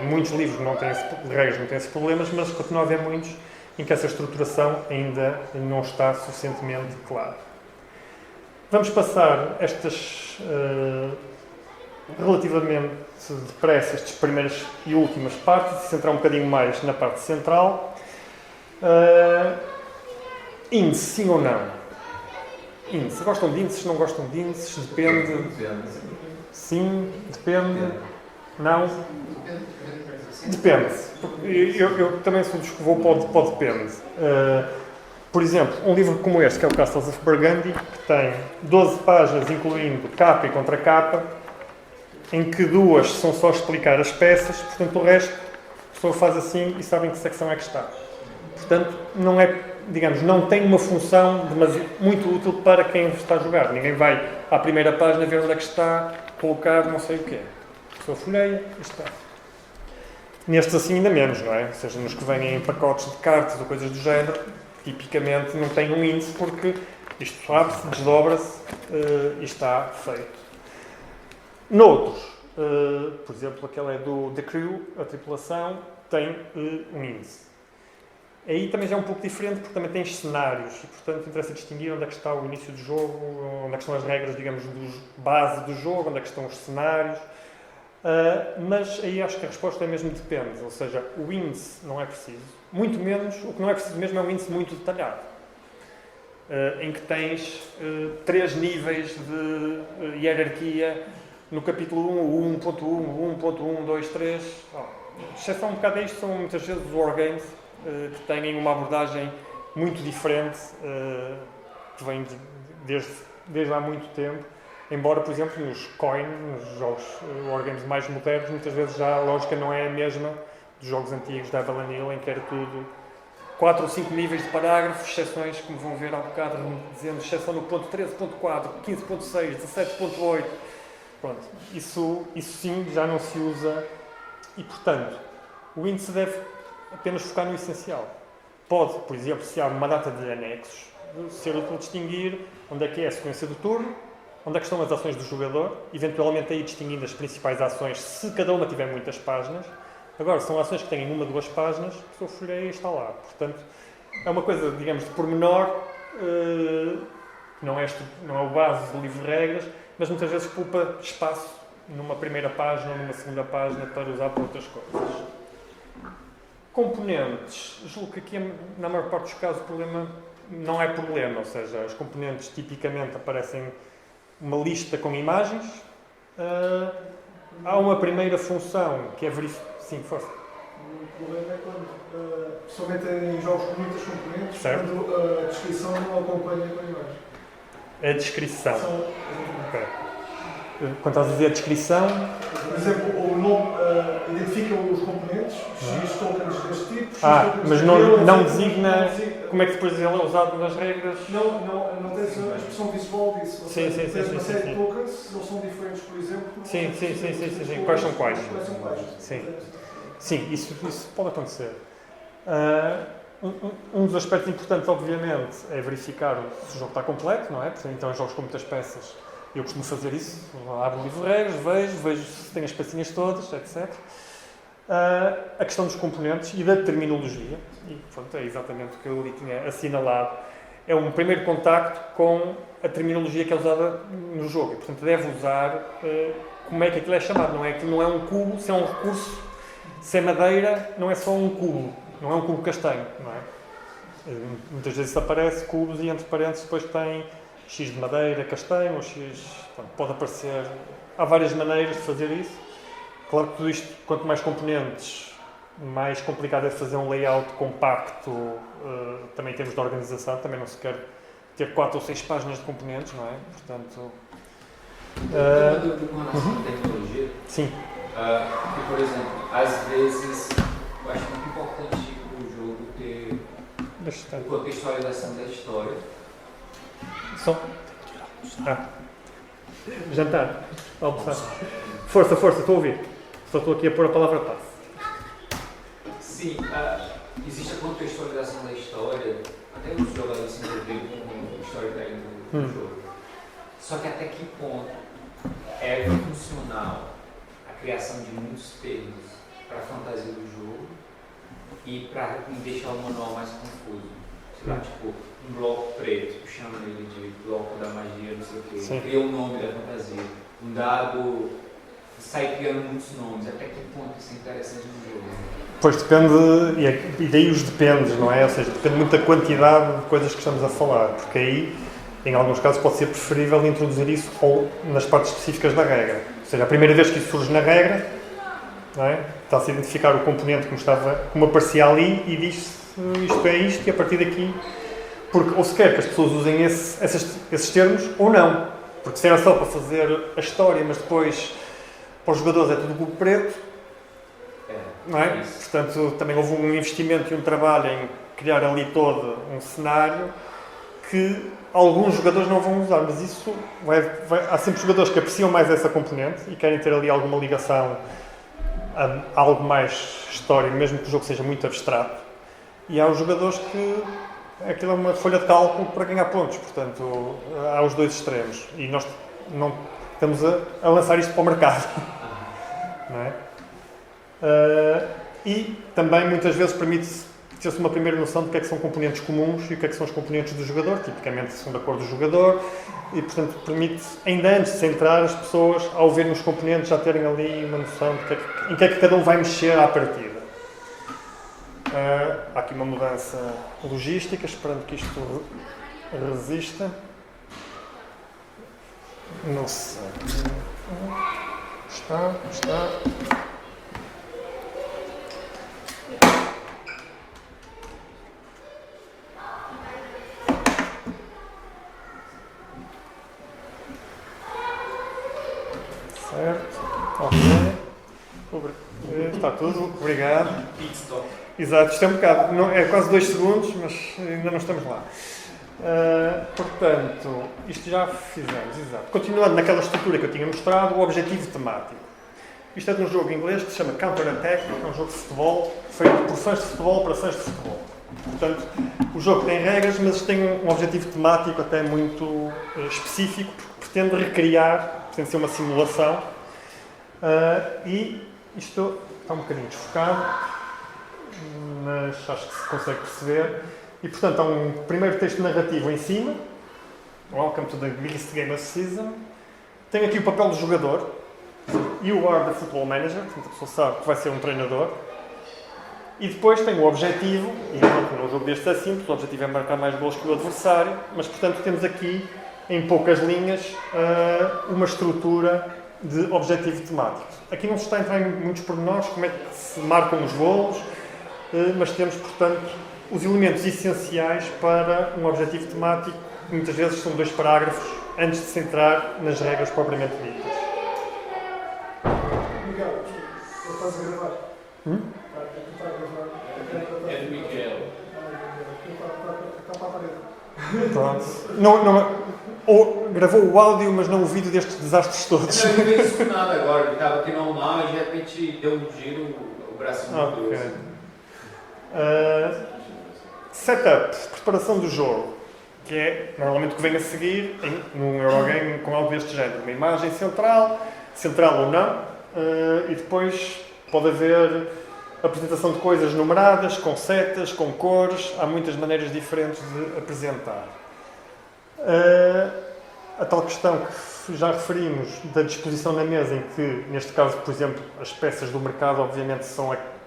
Muitos livros de regras não têm esses problemas, mas continua a haver muitos em que essa estruturação ainda não está suficientemente clara. Vamos passar estas relativamente depressa, estas primeiras e últimas partes, e centrar um bocadinho mais na parte central. Índice, sim ou não? Índice. Gostam de índices? Não gostam de índices? Depende. Sim, depende. Não? Depende. Eu também sou dos que vou para o depende. Por exemplo, um livro como este, que é o Castles of Burgundy, que tem 12 páginas, incluindo capa e contracapa, em que 2 são só explicar as peças, portanto o resto a pessoa faz assim e sabe em que secção é que está. Portanto, não é, digamos, não tem uma função muito útil para quem está a jogar. Ninguém vai à primeira página ver onde é que está, colocar não sei o quê. A pessoa folheia e está. Nestes assim ainda menos, não é? Ou seja, nos que vêm em pacotes de cartas ou coisas do género, tipicamente não tem um índice porque isto abre-se, desdobra-se e está feito. Noutros, por exemplo, aquele é do The Crew, a tripulação, tem um índice. Aí também já é um pouco diferente porque também tens cenários e, portanto, interessa distinguir onde é que está o início do jogo, onde é que estão as regras, digamos, base do jogo, onde é que estão os cenários. Mas aí acho que a resposta é mesmo depende, ou seja, o índice não é preciso. Muito menos, o que não é preciso mesmo é um índice muito detalhado, em que tens 3 níveis de hierarquia no capítulo 1, o 1.1, o 1.1, 2, 3. Exceção um bocado a isto são muitas vezes os wargames, que têm uma abordagem muito diferente, que vem desde há muito tempo, embora, por exemplo, nos coin, nos jogos wargames mais modernos, muitas vezes já a lógica não é a mesma dos jogos antigos da Avalon Hill, em que era tudo 4 ou 5 níveis de parágrafos, exceções, como vão ver há bocado, dizendo exceção no ponto 13.4, 15.6, 17.8. Pronto, isso sim já não se usa e, portanto, o índice deve apenas focar no essencial. Pode, por exemplo, se há uma data de anexos, ser útil distinguir onde é que é a sequência do turno, onde é que estão as ações do jogador, eventualmente aí distinguindo as principais ações, se cada uma tiver muitas páginas. Agora, são ações que têm 1 ou 2 páginas, a pessoa folheia e está lá. Portanto, é uma coisa, digamos, de pormenor, não é o base do livro de regras, mas muitas vezes poupa espaço numa primeira página ou numa segunda página para usar para outras coisas. Componentes. Julgo que aqui, na maior parte dos casos, o problema não é problema, ou seja, os componentes tipicamente aparecem uma lista com imagens. Há uma primeira função que é verificar. Sim, força.
O problema é quando, principalmente em jogos com muitas componentes,
certo.
quando a descrição não acompanha com a imagem.
A descrição. Okay. Quando estás a dizer a descrição...
Por exemplo, o nome identifica os componentes, X tokens deste tipo, X tokens
mas não designa como é que depois ele é usado nas regras?
Não tens a expressão visual disso.
Sim.
Tens uma série de tokens, eles são diferentes, por exemplo.
Sim. Quais são quais? Sim, isso pode acontecer. Um dos aspectos importantes, obviamente, é verificar se o jogo está completo, não é? Portanto, então, em jogos com muitas peças, eu costumo fazer isso. Abro o livro de regras, vejo se tem as pecinhas todas, etc. A questão dos componentes e da terminologia, e pronto, é exatamente o que eu ali tinha assinalado, é um primeiro contacto com a terminologia que é usada no jogo. E, portanto, deve usar como é que aquilo é chamado. Aquilo não é um cubo, se é um recurso, se é madeira, não é só um cubo. Não é um cubo castanho, não é? Muitas vezes aparece cubos e entre parênteses depois tem X de madeira, castanho, ou X... Pode aparecer... Há várias maneiras de fazer isso. Claro que tudo isto, quanto mais componentes, mais complicado é fazer um layout compacto, também em termos de organização, também não se quer ter 4 ou 6 páginas de componentes, não é? Portanto...
Uma dúvida com relação à tecnologia.
Sim.
Porque, por exemplo, às vezes, eu acho muito importante o jogo ter contextualização da história.
Jantar. Almoçar. Força, estou a ouvir. Só estou aqui a pôr a palavra paz.
Sim, existe a contextualização da história, até os jogadores se envolverem com o storytelling do jogo. Só que até que ponto é funcional a criação de muitos termos para a fantasia do jogo e para deixar o manual mais confuso. Sei lá, tipo, um bloco preto, chama ele de bloco da magia, não sei o quê, cria o nome da fantasia. Um dado sai criando muitos nomes, até que ponto isso é interessante no jogo?
Pois depende, e daí os dependes, não é? Ou seja, depende muito da quantidade de coisas que estamos a falar, porque aí, em alguns casos, pode ser preferível introduzir isso ou nas partes específicas da regra. Ou seja, a primeira vez que isso surge na regra, não é? Está-se a identificar o componente como aparecia ali e diz-se isto é isto e a partir daqui, porque ou se quer que as pessoas usem esses termos ou não, porque se era só para fazer a história, mas depois para os jogadores é tudo cubo preto, não é? Portanto, também houve um investimento e um trabalho em criar ali todo um cenário que alguns jogadores não vão usar, mas isso há sempre jogadores que apreciam mais essa componente e querem ter ali alguma ligação a algo mais histórico, mesmo que o jogo seja muito abstrato. E há os jogadores que aquilo é uma folha de cálculo para ganhar pontos, portanto, há os dois extremos. E nós não estamos a lançar isto para o mercado. Não é? E também, muitas vezes, permite-se ter-se uma primeira noção do que é que são componentes comuns e o que é que são os componentes do jogador, tipicamente são da cor do jogador, e, portanto, permite, ainda antes de se entrar, as pessoas, ao verem os componentes, já terem ali uma noção de em que é que cada um vai mexer à partida. Há aqui uma mudança logística, esperando que isto resista. Não sei. Está. Certo. Ok. Está tudo. Obrigado. Exato, isto é um bocado. Não, é quase 2 segundos, mas ainda não estamos lá. Portanto, isto já fizemos, exato. Continuando naquela estrutura que eu tinha mostrado, o objetivo temático. Isto é de um jogo inglês que se chama Counter Attack, é um jogo de futebol, feito por fãs de futebol para fãs de futebol. Portanto, o jogo tem regras, mas tem um objetivo temático até muito específico, porque pretende recriar, pretende ser uma simulação. E isto está um bocadinho desfocado, mas acho que se consegue perceber. E, portanto, há um primeiro texto narrativo em cima. Welcome to the biggest game of the season. Tem aqui o papel do jogador. You are the football manager. Portanto, a pessoa sabe que vai ser um treinador. E depois tem o objetivo, e num jogo destes é simples, o objetivo é marcar mais gols que o adversário, mas portanto temos aqui, em poucas linhas, uma estrutura de objetivo temático. Aqui não se está a entrar em muitos pormenores, como é que se marcam os golos, mas temos, portanto, os elementos essenciais para um objetivo temático, que muitas vezes são 2 parágrafos, antes de se entrar nas regras propriamente ditas.
Miguel, estás a gravar?
É de Miguel.
Está para a parede.
Pronto. Ou gravou o áudio, mas não o vídeo destes desastres todos.
Não, eu não vi isso nada agora. Ele estava aqui normal e de repente deu um giro, o braço mudou.
Okay. Setup, preparação do jogo, que é normalmente o que vem a seguir num Eurogame com algo deste género. Uma imagem central ou não, e depois pode haver apresentação de coisas numeradas, com setas, com cores. Há muitas maneiras diferentes de apresentar. A tal questão que já referimos da disposição na mesa, em que, neste caso, por exemplo, as peças do mercado, obviamente,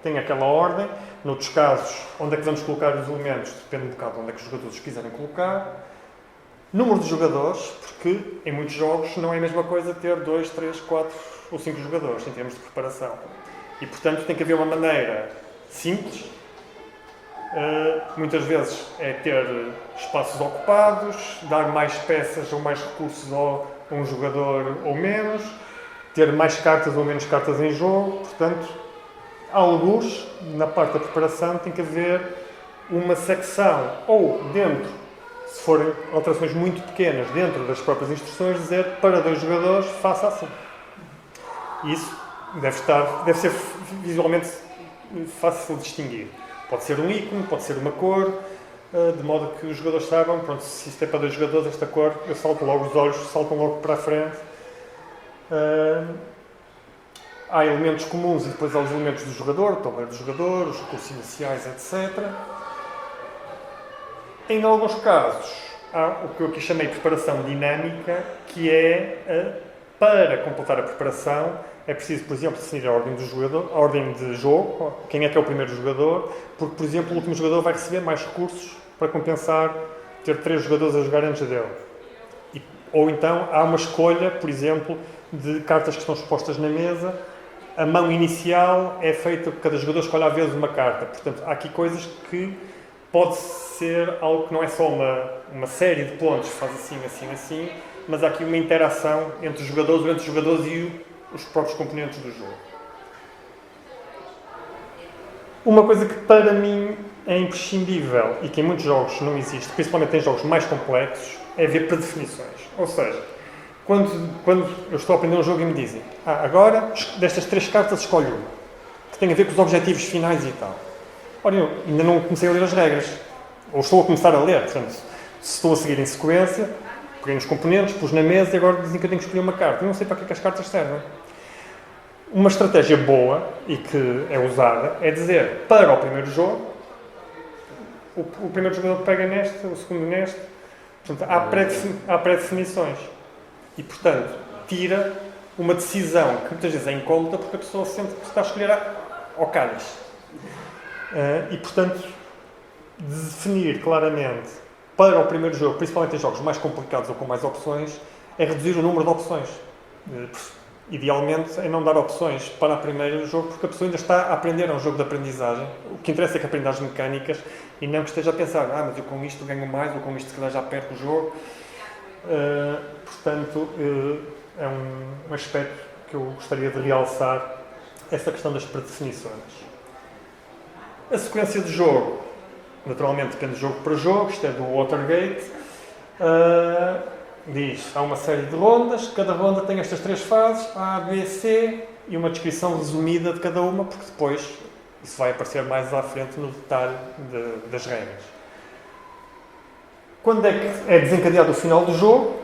têm aquela ordem. Noutros casos, onde é que vamos colocar os elementos? Depende um bocado de onde é que os jogadores quiserem colocar. Número de jogadores, porque em muitos jogos não é a mesma coisa ter 2, 3, 4 ou 5 jogadores, em termos de preparação. E, portanto, tem que haver uma maneira simples. Muitas vezes é ter espaços ocupados, dar mais peças ou mais recursos a um jogador ou menos, ter mais cartas ou menos cartas em jogo. Portanto, alguns, na parte da preparação, tem que haver uma secção, ou dentro, se forem alterações muito pequenas, dentro das próprias instruções, dizer para 2 jogadores, faça assim. Isso deve ser visualmente fácil de distinguir. Pode ser um ícone, pode ser uma cor, de modo que os jogadores saibam, pronto, se isto é para 2 jogadores, esta cor, eu salto logo, os olhos saltam logo para a frente. Há elementos comuns e depois há os elementos do jogador, o tabuleiro do jogador, os recursos iniciais, etc. Em alguns casos, há o que eu aqui chamei de preparação dinâmica, que é, para completar a preparação, é preciso, por exemplo, definir a ordem do jogador, a ordem de jogo, quem é que é o primeiro jogador, porque, por exemplo, o último jogador vai receber mais recursos para compensar ter 3 jogadores a jogar antes dele. Ou então há uma escolha, por exemplo, de cartas que estão expostas na mesa. A mão inicial é feita, cada jogador escolhe à vez uma carta. Portanto, há aqui coisas que pode ser algo que não é só uma série de pontos, faz assim, assim, assim, mas há aqui uma interação entre os jogadores e os próprios componentes do jogo. Uma coisa que para mim é imprescindível e que em muitos jogos não existe, principalmente em jogos mais complexos, é ver predefinições. Ou seja, quando eu estou a aprender um jogo e me dizem agora, destas 3 cartas, escolhe uma, que tem a ver com os objetivos finais e tal. Ora, eu ainda não comecei a ler as regras, ou estou a começar a ler, portanto, se estou a seguir em sequência, peguei nos componentes, pus na mesa e agora dizem que eu tenho que escolher uma carta. Eu não sei para que as cartas servem. Uma estratégia boa, e que é usada, é dizer, para o primeiro jogo, o primeiro jogador pega neste, o segundo neste. Portanto, há pré-definições. E, portanto, tira uma decisão que muitas vezes é incómoda porque a pessoa sente que está a escolher ao calhas. E, portanto, definir claramente para o primeiro jogo, principalmente em jogos mais complicados ou com mais opções, é reduzir o número de opções. Idealmente é não dar opções para o primeiro jogo, porque a pessoa ainda está a aprender, é um jogo de aprendizagem. O que interessa é que aprenda as mecânicas e não que esteja a pensar, mas eu com isto ganho mais, ou com isto se calhar já perco o jogo. Portanto, é um aspecto que eu gostaria de realçar, essa questão das predefinições. A sequência de jogo, naturalmente depende de jogo para jogo, isto é do Watergate. Diz, há uma série de rondas, cada ronda tem estas 3 fases, A, B, C, e uma descrição resumida de cada uma, porque depois isso vai aparecer mais à frente no detalhe das regras. Quando é que é desencadeado o final do jogo?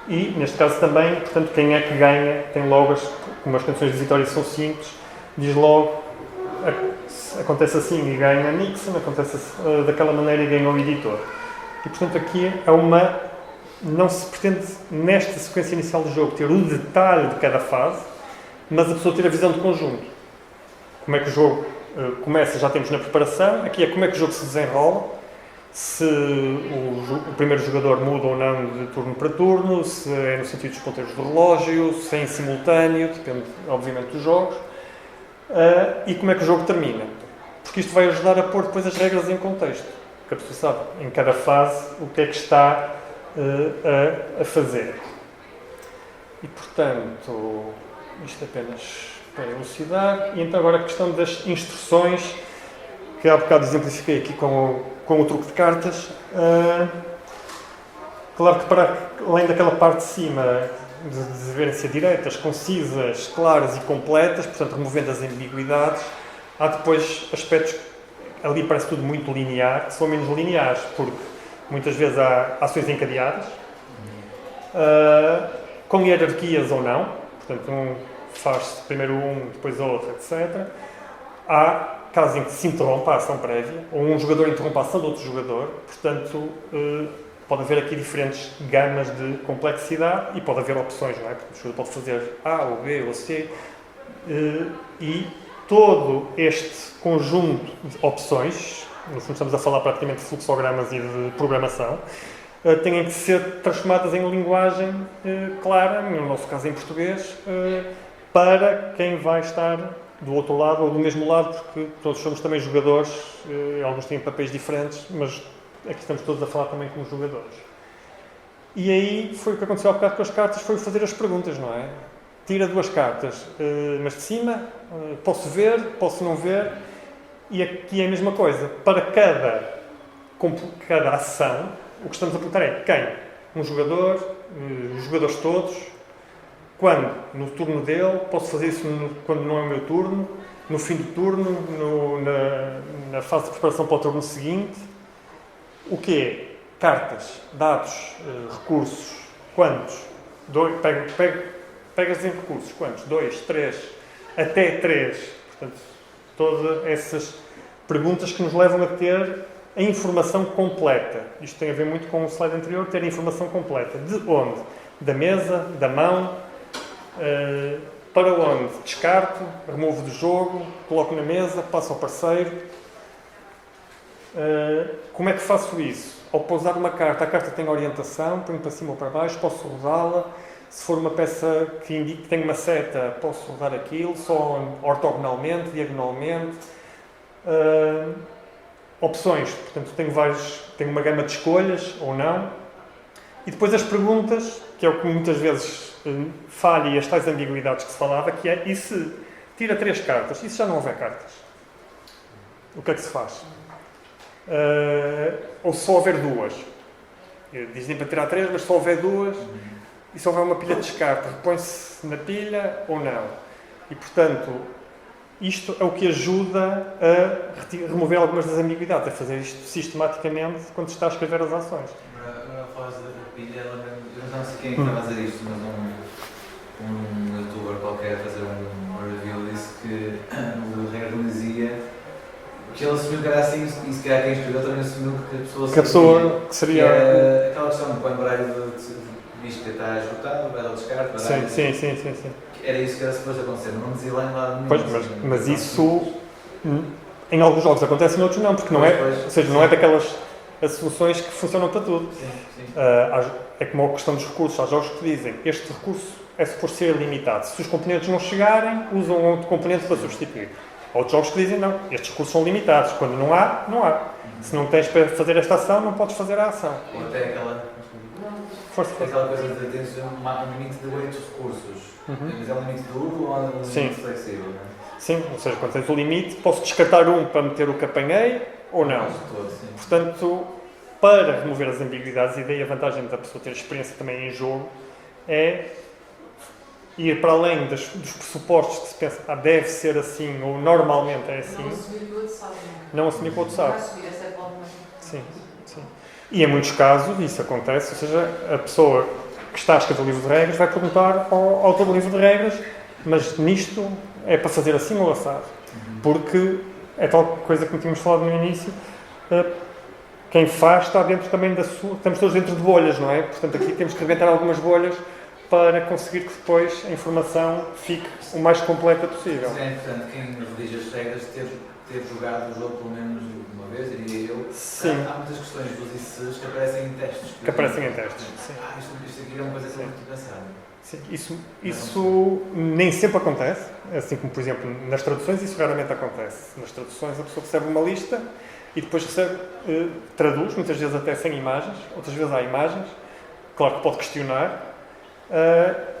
E, neste caso também, portanto, quem é que ganha, tem logo, como as condições de vitória são simples, diz logo, acontece assim e ganha Nixon, acontece daquela maneira e ganha o editor. E, portanto, aqui não se pretende, nesta sequência inicial do jogo, ter o detalhe de cada fase, mas a pessoa ter a visão de conjunto. Como é que o jogo começa, já temos na preparação, aqui é como é que o jogo se desenrola, se o primeiro jogador muda ou não de turno para turno, se é no sentido dos ponteiros do relógio, se é em simultâneo, depende obviamente dos jogos, e como é que o jogo termina. Porque isto vai ajudar a pôr depois as regras em contexto, que a pessoa sabe em cada fase o que é que está a fazer. E portanto, isto apenas para elucidar. E então agora a questão das instruções, que há bocado exemplifiquei aqui com o truque de cartas. Claro que para além daquela parte de cima de deverem ser direitas, concisas, claras e completas, portanto removendo as ambiguidades, há depois aspectos, ali parece tudo muito linear, que são menos lineares, porque muitas vezes há ações encadeadas, com hierarquias ou não, portanto um faz primeiro um, depois outro, etc. Há casos em que se interrompa a ação prévia, ou um jogador interrompa a ação de outro jogador, portanto pode haver aqui diferentes gamas de complexidade e pode haver opções, não é? Porque o jogador pode fazer A ou B ou C, e todo este conjunto de opções, no fundo estamos a falar praticamente de fluxogramas e de programação, têm que ser transformadas em linguagem clara, no nosso caso em português, para quem vai estar do outro lado ou do mesmo lado, porque todos somos também jogadores, alguns têm papéis diferentes, mas aqui estamos todos a falar também como jogadores. E aí foi o que aconteceu há bocado com as cartas, foi fazer as perguntas, não é? Tira duas cartas, mas de cima, posso ver, posso não ver, e aqui é a mesma coisa. Para cada ação, o que estamos a perguntar é quem? Um jogador, os jogadores todos, quando? No turno dele, posso fazer isso quando não é o meu turno, no fim do turno, na fase de preparação para o turno seguinte. O quê? Cartas, dados, recursos, quantos? Pegas em recursos, quantos? 2, 3, até 3. Portanto, todas essas perguntas que nos levam a ter a informação completa. Isto tem a ver muito com o slide anterior, ter a informação completa. De onde? Da mesa, da mão, para onde? Descarto, removo do jogo, coloco na mesa, passo ao parceiro. Como é que faço isso? Ao pousar uma carta, a carta tem orientação, ponho para cima ou para baixo, posso rodá-la. Se for uma peça que indique que tem uma seta, posso rodar aquilo, só ortogonalmente, diagonalmente. Opções, portanto tenho uma gama de escolhas ou não. E depois as perguntas, que é o que muitas vezes falha, e as tais ambiguidades que se falava, que é, e se tira 3 cartas, e se já não houver cartas? O que é que se faz? Ou se só houver 2? Dizem para tirar 3, mas se só houver 2, e se houver uma pilha de descarte, repõe-se na pilha ou não? E, portanto, isto é o que ajuda a remover algumas das ambiguidades, a fazer isto sistematicamente quando se está a escrever as ações.
Agora falas da pilha, eu não sei quem é que estava a dizer isto, mas um youtuber qualquer a fazer um review disse que o regra não dizia que ele assumiu que era assim, e se calhar quem escreveu também assumiu que a pessoa
seria.
Que é aquela questão de quando o baralho visto que está esgotado, o baralho descarte, baralho.
Sim.
Era isso que era suposto acontecer, não dizia lá em lado nenhum.
Pois, mas isso em alguns jogos acontece, em outros não, porque não é, ou seja, não é daquelas soluções que funcionam para tudo. É como a questão dos recursos. Há jogos que dizem este recurso é suposto ser limitado. Se os componentes não chegarem, usam outro componente para substituir. Há outros jogos que dizem não, estes recursos são limitados. Quando não há, não há. Se não tens para fazer esta ação, não podes fazer a ação.
Ou até aquela coisa de teres um limite de 8 recursos. Mas é um limite duro ou é um limite flexível? Não é?
Sim, ou seja, quando tens o limite, posso descartar um para meter o que apanhei ou não. Portanto, para remover as ambiguidades, e daí a vantagem da pessoa ter experiência também em jogo, é ir para além dos pressupostos que se pensa, deve ser assim, ou normalmente é assim.
Não assumir que o outro sabe.
Não assumir que o outro sabe.
Não assumir, essa é a palavra.
Sim. E em muitos casos isso acontece, ou seja, a pessoa que está a escrever o livro de regras vai perguntar ao autor do livro de regras, mas nisto é para fazer assim ou assado? Porque é tal coisa que tínhamos falado no início, quem faz está dentro também da sua... Estamos todos dentro de bolhas, não é? Portanto, aqui temos que rebentar algumas bolhas para conseguir que depois a informação fique o mais completa possível.
É importante quem redige as regras ter ter jogado o jogo pelo menos uma vez, diria eu.
Sim.
Há muitas questões dos ICs que aparecem em testes.
Que aparecem em testes, sim.
Isto aqui é uma coisa que eu muito pensar.
Sim, isso nem sempre acontece, assim como, por exemplo, nas traduções isso raramente acontece. Nas traduções a pessoa recebe uma lista e depois traduz, muitas vezes até sem imagens, outras vezes há imagens, claro que pode questionar,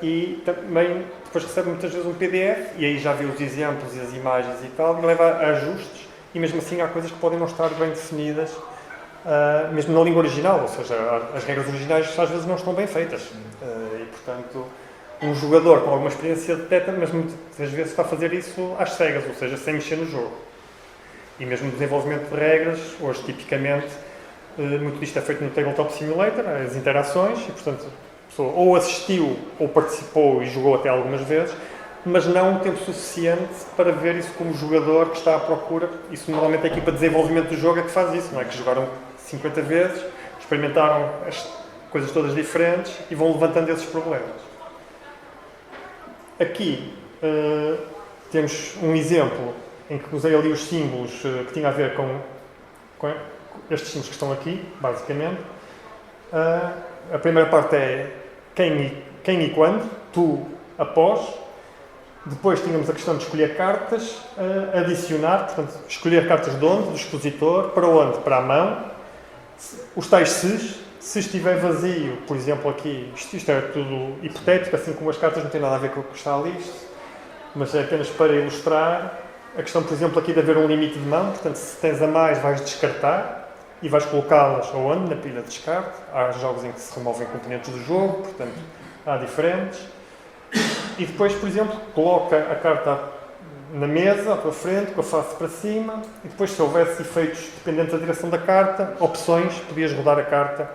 e também depois recebe muitas vezes um PDF e aí já vê os exemplos e as imagens e tal, e leva a ajustes, e mesmo assim há coisas que podem não estar bem definidas, mesmo na língua original, ou seja, as regras originais às vezes não estão bem feitas. E, portanto, um jogador com alguma experiência detecta, mas muitas vezes está a fazer isso às cegas, ou seja, sem mexer no jogo. E mesmo no desenvolvimento de regras, hoje tipicamente, muito disto é feito no Tabletop Simulator, as interações, e portanto a pessoa ou assistiu ou participou e jogou até algumas vezes, mas não o tempo suficiente para ver isso como jogador que está à procura. Isso normalmente a equipa de desenvolvimento do jogo é que faz isso, não é? Que jogaram 50 vezes, experimentaram as coisas todas diferentes e vão levantando esses problemas. Aqui temos um exemplo em que usei ali os símbolos que tinha a ver com estes símbolos que estão aqui, basicamente. A primeira parte é quem e quando, tu, após. Depois tínhamos a questão de escolher cartas, adicionar, portanto, escolher cartas de onde? Do expositor, para onde? Para a mão. Os tais se estiver vazio, por exemplo aqui, isto é tudo hipotético, assim como as cartas não têm nada a ver com o que está ali, mas é apenas para ilustrar. A questão, por exemplo, aqui de haver um limite de mão, portanto, se tens a mais, vais descartar e vais colocá-las aonde? Na pilha de descarte. Há jogos em que se removem componentes do jogo, portanto, há diferentes. E depois, por exemplo, coloca a carta na mesa, para a frente, com a face para cima, e depois, se houvesse efeitos dependentes da direção da carta, opções, podias rodar a carta.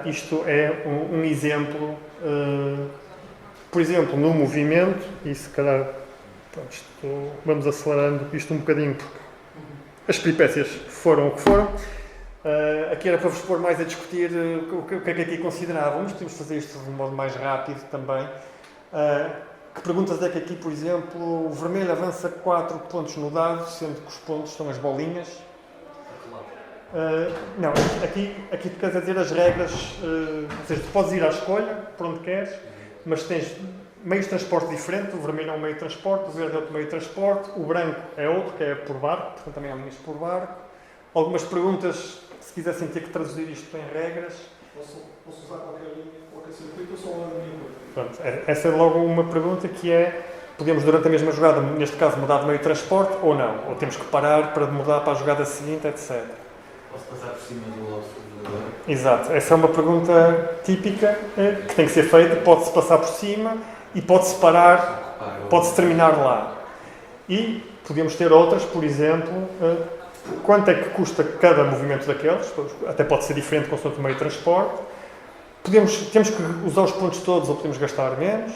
Isto é um exemplo, por exemplo, no movimento, e se calhar vamos acelerando isto um bocadinho, porque as peripécias foram o que foram. Aqui era para vos pôr mais a discutir o que é que aqui considerávamos. Podemos fazer isto de um modo mais rápido também. Que perguntas é que aqui, por exemplo, o vermelho avança 4 pontos no dado, sendo que os pontos são as bolinhas? Não, aqui tu queres dizer as regras, ou seja, tu podes ir à escolha, por onde queres, mas tens meios de transporte diferentes. O vermelho é um meio de transporte, o verde é outro meio de transporte, o branco é outro, que é por barco, portanto também há meios por barco. Algumas perguntas, se quisessem ter que traduzir isto em regras.
Posso usar qualquer linha, qualquer circuito ou só a minha coisa?
Pronto, essa é logo uma pergunta que é, podemos durante a mesma jogada, neste caso, mudar de meio de transporte ou não? Ou temos que parar para mudar para a jogada seguinte, etc.
Posso passar por cima do outro jogador?
Exato, essa é uma pergunta típica que tem que ser feita, pode-se passar por cima e pode-se parar, pode-se terminar lá. E podemos ter outras, por exemplo, quanto é que custa cada movimento daqueles, até pode ser diferente consoante o meio de transporte. Temos que usar os pontos todos ou podemos gastar menos.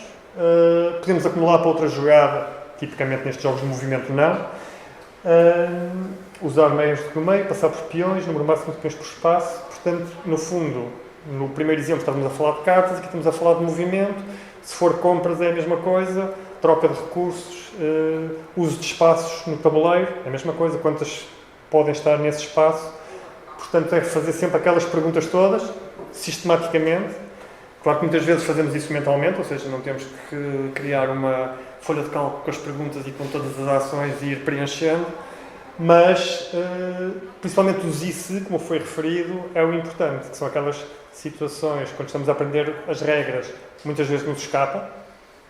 Podemos acumular para outra jogada, tipicamente nestes jogos de movimento não. Usar meios do meio, passar por peões, número máximo de peões por espaço. Portanto, no fundo, no primeiro exemplo estávamos a falar de cartas, aqui estamos a falar de movimento. Se for compras é a mesma coisa, troca de recursos, uso de espaços no tabuleiro, é a mesma coisa, quantas podem estar nesse espaço. Portanto, é fazer sempre aquelas perguntas todas, sistematicamente. Claro que muitas vezes fazemos isso mentalmente, ou seja, não temos que criar uma folha de cálculo com as perguntas e com todas as ações e ir preenchendo, mas, principalmente os IC, como foi referido, é o importante, que são aquelas situações, quando estamos a aprender as regras, muitas vezes nos escapam,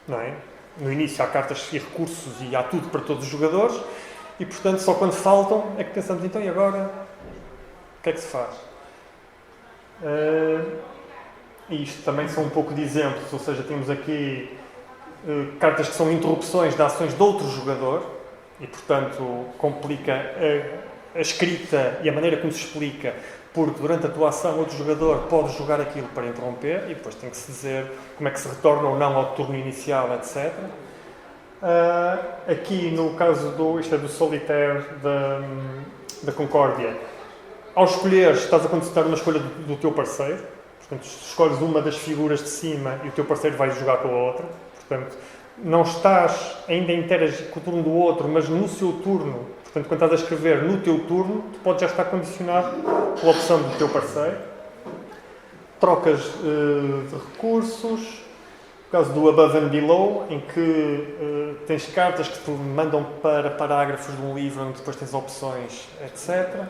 não é? No início há cartas e recursos e há tudo para todos os jogadores, e, portanto, só quando faltam é que pensamos, então, e agora? O que é que se faz? E isto também são um pouco de exemplos, ou seja, temos aqui cartas que são interrupções de ações de outro jogador, e, portanto, complica a escrita e a maneira como se explica, porque durante a tua ação outro jogador pode jogar aquilo para interromper, e depois tem que se dizer como é que se retorna ou não ao turno inicial, etc. Aqui, no caso isto é do Solitaire da Concórdia, ao escolher, estás a considerar uma escolha do teu parceiro, portanto, escolhes uma das figuras de cima e o teu parceiro vai jogar com a outra, portanto, não estás ainda a interagir com o turno do outro, mas no seu turno, Portanto, quando estás a escrever no teu turno, tu podes já estar condicionado pela opção do teu parceiro. Trocas de recursos, no caso do above and below, em que tens cartas que te mandam para parágrafos de um livro, onde depois tens opções, etc.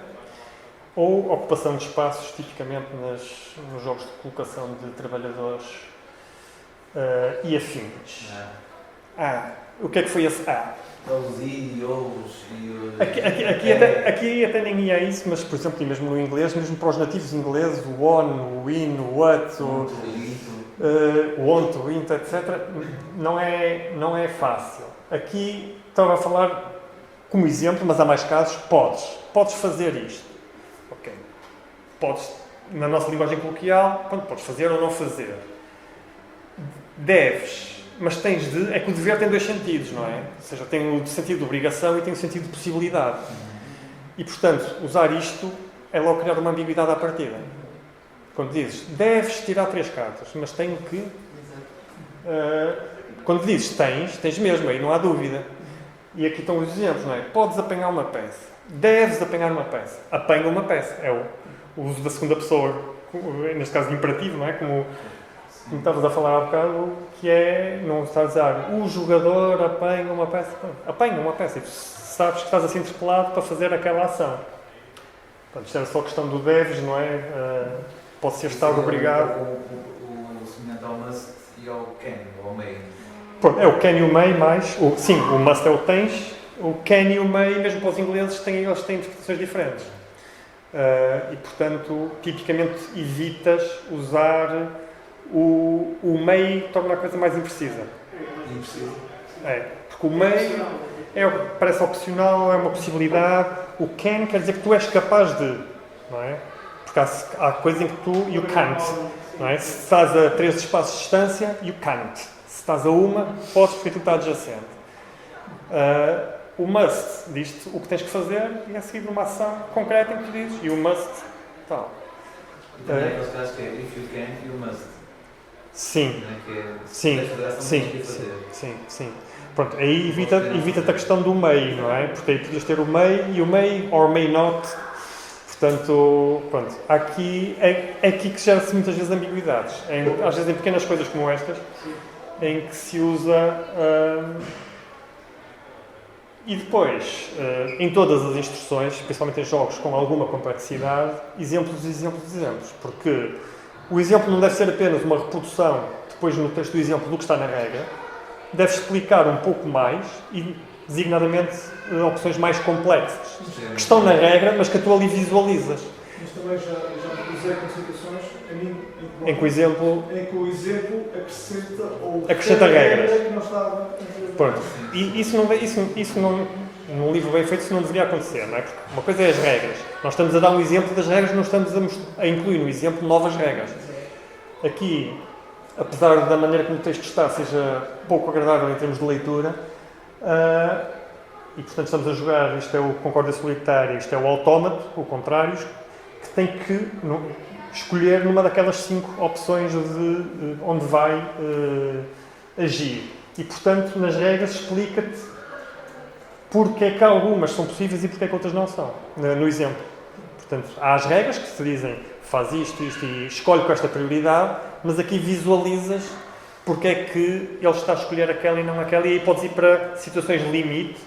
Ou ocupação de espaços, tipicamente nos jogos de colocação de trabalhadores e afins. O que é que foi esse A?
Os I e os
Aqui até nem ia isso, mas, por exemplo, mesmo no inglês, mesmo para os nativos ingleses, o on, o in, o what, o want, o int, etc., não é fácil. Aqui estava a falar como exemplo, mas há mais casos, podes fazer isto. Ok. Podes, na nossa linguagem coloquial, podes fazer ou não fazer. Deves, mas tens de... É que o dever tem dois sentidos, não é? Ou seja, tem o sentido de obrigação e tem o sentido de possibilidade. E, portanto, usar isto é logo criar uma ambiguidade à partida. Quando dizes, deves tirar 3 cartas, mas tenho que... quando dizes tens mesmo, aí não há dúvida. E aqui estão os exemplos, não é? Podes apanhar uma peça. Deves apanhar uma peça. Apanha uma peça. É o uso da segunda pessoa, neste caso de imperativo, não é? Como estavas a falar há bocado, que é, não estás a dizer, o jogador apanha uma peça. Apanha uma peça. E tu sabes que estás a ser interpelado para fazer aquela ação. Portanto, isto era só questão do deves, não é? Pode ser estar obrigado.
O semelhante ao must e ao can, ou ao may.
Pronto, é o can e o may mais... Sim, o must é o tens. O can e o may, mesmo para os ingleses, eles têm interpretações diferentes. E, portanto, tipicamente evitas usar o may, torna a coisa mais imprecisa. Porque o may parece opcional, é uma possibilidade. O can quer dizer que tu és capaz de, não é? Porque há coisas em que you can't, não é? Se estás a 3 espaços de distância, you can't. Se estás a uma, podes porque tu está adjacente. O must diz-te o que tens que fazer e é seguir uma ação concreta em que tu dizes e o must tal.
E também aqueles casos que é if you can, you must.
Sim. Sim. Pronto, aí evita-te a questão do may, não é? Porque aí podias ter o may e o may or may not. Portanto, pronto, aqui é aqui que gera-se muitas vezes ambiguidades. Às vezes em pequenas coisas como estas, em que se usa... E depois, em todas as instruções, principalmente em jogos com alguma complexidade, exemplos. Porque o exemplo não deve ser apenas uma reprodução, depois no texto do exemplo, do que está na regra. Deve explicar um pouco mais e, designadamente, opções mais complexas. Que estão na regra, mas que tu ali visualizas.
Mas também já usei com situações
em que o exemplo acrescenta regras.
Que não estava...
Pronto. E isso não, num livro bem feito, isso não deveria acontecer, não é? Porque uma coisa é as regras. Nós estamos a dar um exemplo das regras, não estamos a incluir no exemplo novas regras. Aqui, apesar da maneira como o texto está, seja pouco agradável em termos de leitura, e portanto estamos a jogar, isto é o concórdia solitária, isto é o autómato, o contrário, que tem que escolher numa daquelas 5 opções de onde vai agir. E, portanto, nas regras explica-te porque é que algumas são possíveis e porque é que outras não são, no exemplo. Portanto, há as regras que te dizem faz isto e escolhe com esta prioridade, mas aqui visualizas porque é que ele está a escolher aquela e não aquela, e aí podes ir para situações de limite,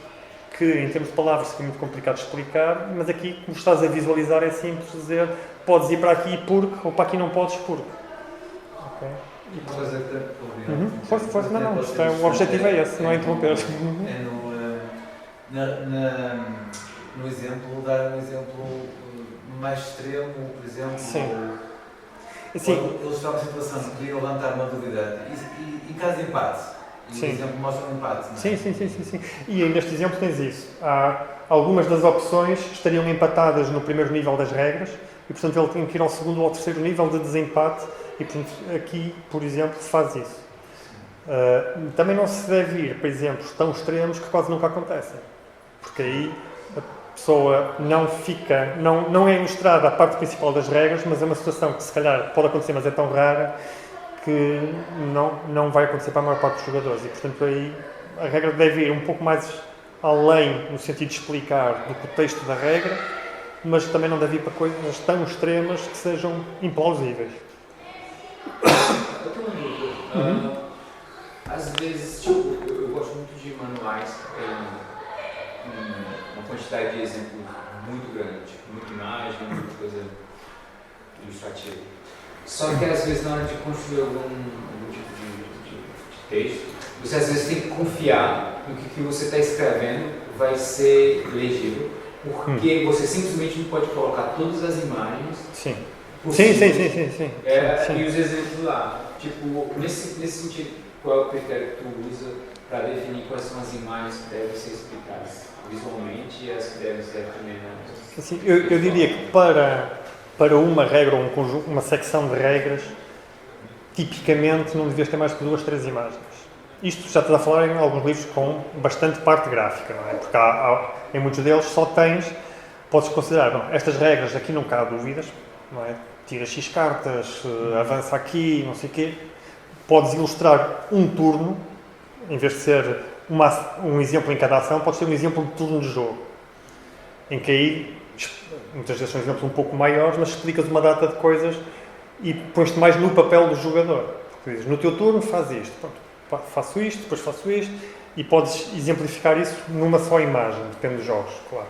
que em termos de palavras fica muito complicado de explicar, mas aqui, como estás a visualizar, é simples dizer podes ir para aqui porque, ou para aqui não podes porque. Ok?
Uma coisa que
Força, não, o objetivo é esse, não é interromper.
No exemplo, dar um exemplo mais extremo, por exemplo, eles estão numa situação que queriam levantar uma dúvida e em caso de empate, o exemplo mostra um empate, não é?
Sim. E neste exemplo tens isso. Algumas das opções estariam empatadas no primeiro nível das regras e, portanto, ele tem que ir ao segundo ou ao terceiro nível de desempate. E, portanto, aqui, por exemplo, faz isso. Também não se deve ir para exemplos tão extremos que quase nunca acontecem. Porque aí a pessoa não é mostrada a parte principal das regras, mas é uma situação que se calhar pode acontecer, mas é tão rara que não vai acontecer para a maior parte dos jogadores. E, portanto, aí a regra deve ir um pouco mais além no sentido de explicar do contexto da regra, mas também não deve ir para coisas tão extremas que sejam implausíveis.
Eu tenho uma dúvida. Às vezes, tipo, eu gosto muito de manuais que tem uma quantidade de exemplos muito grande, tipo, muita imagem, muita coisa ilustrativa. Só que às vezes na hora de construir algum tipo de texto, você às vezes tem que confiar no que você está escrevendo vai ser legível, porque você simplesmente não pode colocar todas as imagens.
Sim.
Sim.
Sim.
E os exemplos lá. Tipo, nesse sentido, qual é o critério que tu usa para definir quais são as imagens que devem ser explicadas visualmente e as que devem ser também?
Assim, eu diria que para uma regra ou um conjunto, uma secção de regras, tipicamente não devias ter mais que 2, 3 imagens. Isto já estás a falar em alguns livros com bastante parte gráfica, não é? Porque em muitos deles só podes considerar, não, estas regras aqui não há dúvidas, não é? Tira X cartas, avança aqui, não sei o quê. Podes ilustrar um turno, em vez de ser um exemplo em cada ação, podes ter um exemplo de turno de jogo. Em que aí, muitas vezes são exemplos um pouco maiores, mas explicas uma data de coisas e pões-te mais no papel do jogador. Tu dizes, no teu turno faz isto, pronto, faço isto, depois faço isto, e podes exemplificar isso numa só imagem, depende dos jogos, claro.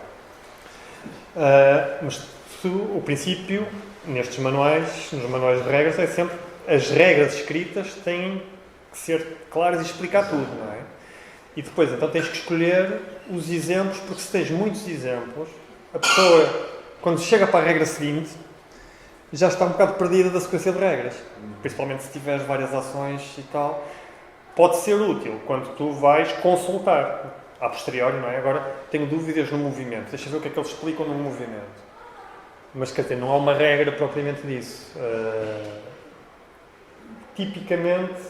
Mas o princípio, nestes manuais, nos manuais de regras, é sempre as regras escritas têm que ser claras e explicar tudo, não é? E depois, então, tens que escolher os exemplos, porque se tens muitos exemplos, a pessoa, quando chega para a regra seguinte, já está um bocado perdida da sequência de regras. Principalmente se tiveres várias ações e tal. Pode ser útil quando tu vais consultar a posteriori, não é? Agora, tenho dúvidas no movimento. Deixa eu ver o que é que eles explicam no movimento. Mas, quer dizer, não há uma regra propriamente disso. Tipicamente,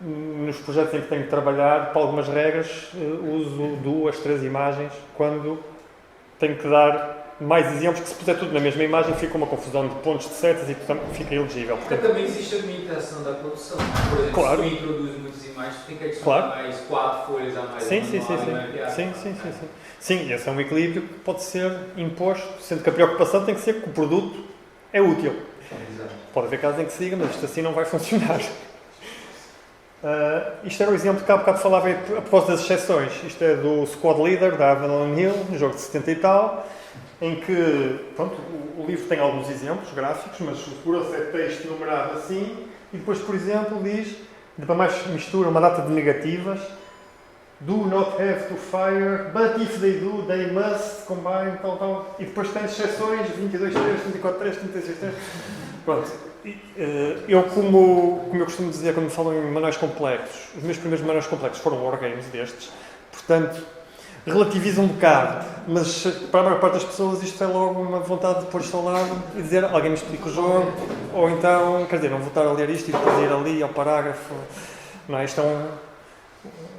nos projetos em que tenho que trabalhar, para algumas regras, uso 2, 3 imagens, quando tenho que dar mais exemplos, que se puser tudo na mesma imagem, fica uma confusão de pontos de setas e, portanto, fica ilegível.
Porque também existe a limitação da produção. Por exemplo,
claro.
Se tu introduz muitas imagens, tu tem que adicionar mais 4 folhas a mais.
Sim, esse é um equilíbrio que pode ser imposto, sendo que a preocupação tem que ser que o produto é útil.
Exato.
Pode haver casos em que se diga, mas isto assim não vai funcionar. Isto era o exemplo que há bocado falava a propósito das exceções. Isto é do Squad Leader, da Avalon Hill, um jogo de 70 e tal, em que, pronto, o livro tem alguns exemplos gráficos, mas o grosso é texto numerado assim, e depois, por exemplo, diz, depois mais mistura uma data de negativas, do not have to fire, but if they do, they must combine, tal, e depois tem exceções, 22, 3, 34, 3, 36, 3, pronto. Eu, como eu costumo dizer quando me falam em manuais complexos, os meus primeiros manuais complexos foram wargames destes, portanto, relativizo um bocado, mas para a maior parte das pessoas isto é logo uma vontade de pôr isto ao lando e dizer alguém me explica o jogo, ou então, quer dizer, não vou estar a ler isto e depois ir ali ao parágrafo, não é? Isto é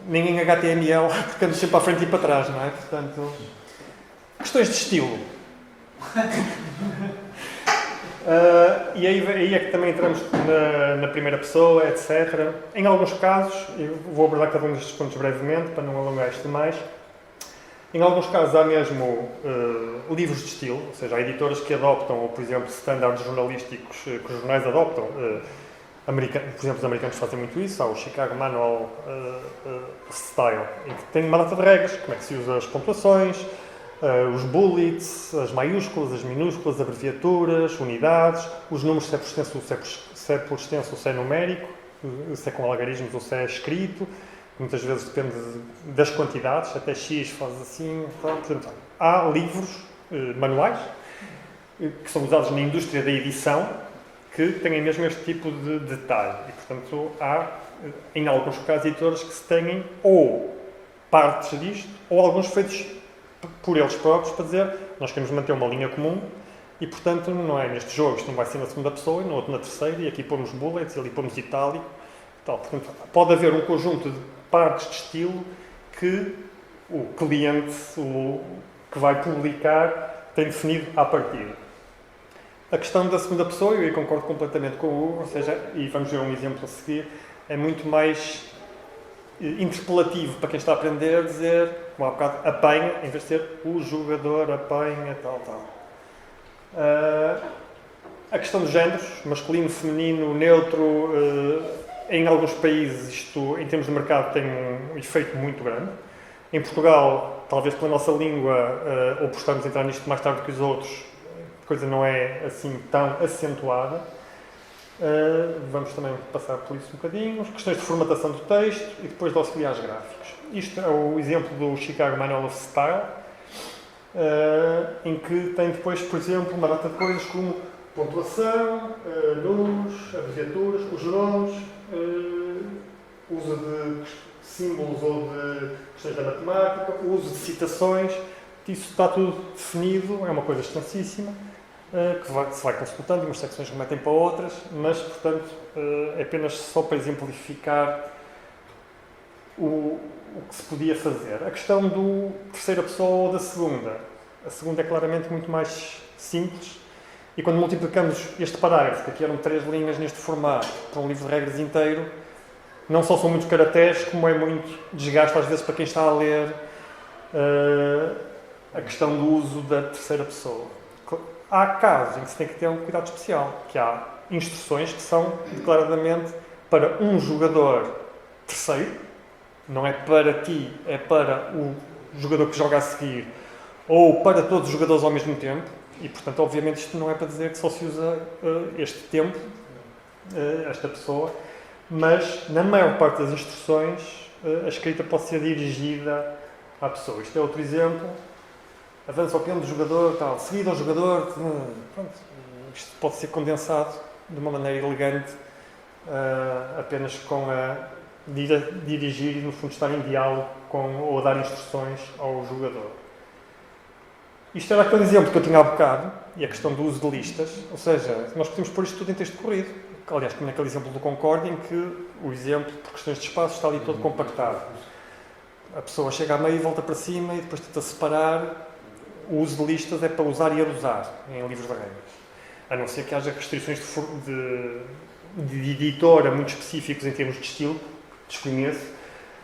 ninguém HTML, porque ando sempre para a frente e para trás, não é? Portanto, questões de estilo. E aí é que também entramos na primeira pessoa, etc. Em alguns casos, eu vou abordar cada um destes pontos brevemente, para não alongar isto demais. Em alguns casos há mesmo livros de estilo, ou seja, há editoras que adoptam, ou por exemplo, standards jornalísticos que os jornais adoptam. Por exemplo, os americanos fazem muito isso, há o Chicago Manual Style, em que tem uma data de regras, como é que se usa as pontuações, os bullets, as maiúsculas, as minúsculas, abreviaturas, unidades, os números, se é por extenso ou se é numérico, se é com algarismos ou se é escrito, muitas vezes depende das quantidades, até X faz assim, portanto, há livros, manuais, que são usados na indústria da edição, que têm mesmo este tipo de detalhe, e portanto há, em alguns casos, editores que se têm ou partes disto, ou alguns feitos por eles próprios, para dizer, nós queremos manter uma linha comum, e portanto não é neste jogo, isto não vai ser na segunda pessoa, e no outro na terceira, e aqui pomos bullets, e ali pomos itálico, tal. Portanto, pode haver um conjunto de partes de estilo que o cliente, que vai publicar, tem definido à partida. A questão da segunda pessoa, eu aí concordo completamente com o Hugo, ou seja, e vamos ver um exemplo a seguir, é muito mais interpelativo para quem está a aprender dizer, como há bocado, apanha, em vez de ter o jogador apanha, tal. A questão dos géneros, masculino, feminino, neutro, em alguns países isto, em termos de mercado, tem um efeito muito grande. Em Portugal, talvez pela nossa língua, ou por estarmos a entrar nisto mais tarde que os outros, a coisa não é assim tão acentuada. Vamos também passar por isso um bocadinho. As questões de formatação do texto e depois de auxiliares gráficos. Isto é o exemplo do Chicago Manual of Style, em que tem depois, por exemplo, uma data de coisas como pontuação, números, abreviaturas, os nomes, uso de símbolos ou de questões da matemática, uso de citações. Isso está tudo definido, é uma coisa extensíssima. Que se vai consultando, umas secções remetem para outras, mas, portanto, é apenas só para exemplificar o que se podia fazer. A questão do terceira pessoa ou da segunda. A segunda é claramente muito mais simples, e quando multiplicamos este parágrafo, que aqui eram 3 linhas neste formato, para um livro de regras inteiro, não só são muitos caracteres, como é muito desgaste às vezes para quem está a ler a questão do uso da terceira pessoa. Há casos em que se tem que ter um cuidado especial, que há instruções que são declaradamente para um jogador terceiro, não é para ti, é para o jogador que joga a seguir, ou para todos os jogadores ao mesmo tempo, e portanto, obviamente, isto não é para dizer que só se usa este tempo, esta pessoa, mas na maior parte das instruções a escrita pode ser dirigida à pessoa. Isto é outro exemplo. Avança ao peão do jogador, tal, seguido ao jogador, pronto, isto pode ser condensado de uma maneira elegante, apenas com a dirigir e, no fundo, estar em diálogo ou a dar instruções ao jogador. Isto era aquele exemplo que eu tinha há bocado, e a questão do uso de listas, ou seja, nós podemos pôr isto tudo em texto corrido. Aliás, como naquele exemplo do Concorde, em que o exemplo, por questões de espaço, está ali todo compactado. A pessoa chega a meio e volta para cima e depois tenta separar. O uso de listas é para usar e abusar em livros de regras. A não ser que haja restrições de editora muito específicos em termos de estilo, desconheço,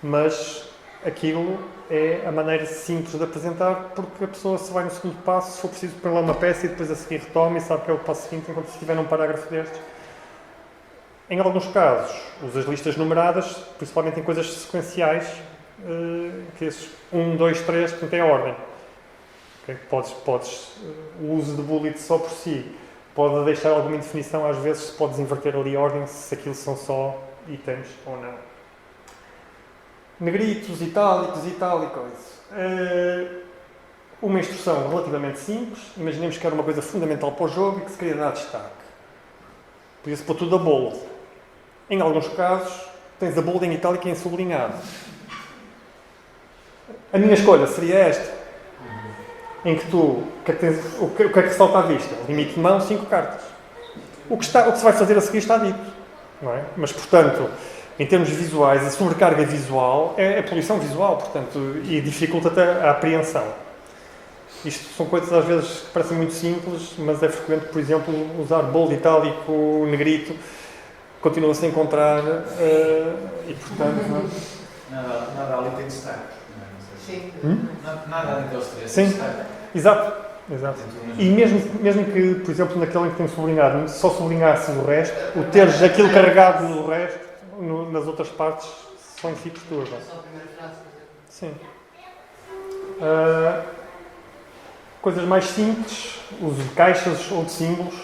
mas aquilo é a maneira simples de apresentar, porque a pessoa se vai no segundo passo, se for preciso pôr lá uma peça e depois a seguir retoma e sabe que é o passo seguinte, enquanto se estiver num parágrafo destes. Em alguns casos, usa as listas numeradas, principalmente em coisas sequenciais, que esses 1, 2, 3, portanto é a ordem. Okay? O uso de bullet só por si pode deixar alguma indefinição, às vezes podes inverter ali a ordem se aquilo são só itens ou não. Negritos, itálicos. Uma instrução relativamente simples, imaginemos que era uma coisa fundamental para o jogo e que se queria dar destaque. Podia-se pôr tudo a bold. Em alguns casos, tens a bold em itálico e em sublinhado. A minha escolha seria esta, em que o que é que salta à vista? Limite de mão, 5 cartas. O que se vai fazer a seguir está dito. Não é? Mas, portanto, em termos visuais, a sobrecarga visual é poluição visual, portanto, e dificulta até a apreensão. Isto são coisas, às vezes, que parecem muito simples, mas é frequente, por exemplo, usar bold, itálico, negrito, continua-se a encontrar, e, portanto...
Nada ali tem destaque.
Sim.
Nada daqueles 3.
Sim, exato. E mesmo que, por exemplo, naquele em que tem sublinhado, só sublinhasse o resto, o teres aquilo carregado no resto, nas outras partes, só em si perturba.
Só a primeira frase, por exemplo.
Sim. Coisas mais simples, uso de caixas ou de símbolos.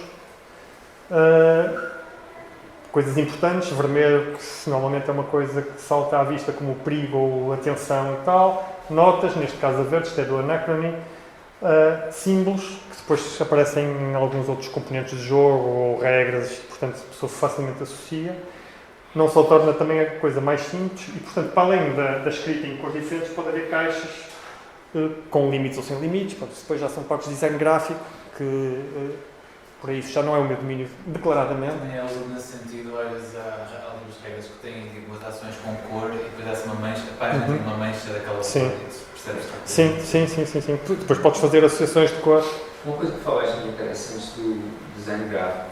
Coisas importantes, vermelho, que normalmente é uma coisa que salta à vista como perigo ou atenção e tal. Notas, neste caso a verde, isto é do Anachrony. Símbolos, que depois aparecem em alguns outros componentes de jogo ou regras, e, portanto a pessoa facilmente associa. Não só torna também a coisa mais simples e, portanto, para além da escrita em cores diferentes, pode haver caixas com limites ou sem limites. Depois já são partes de design gráfico, que por aí já não é o meu domínio declaradamente.
Também é algo nesse sentido, às vezes há algumas regras que têm tipo, as ações com cor e depois há-se uma mancha, a página tem uma mancha daquela
sim.
cor e percebes?
Sim. Depois podes fazer associações de cor.
Uma coisa que falaste muito interessante do design gráfico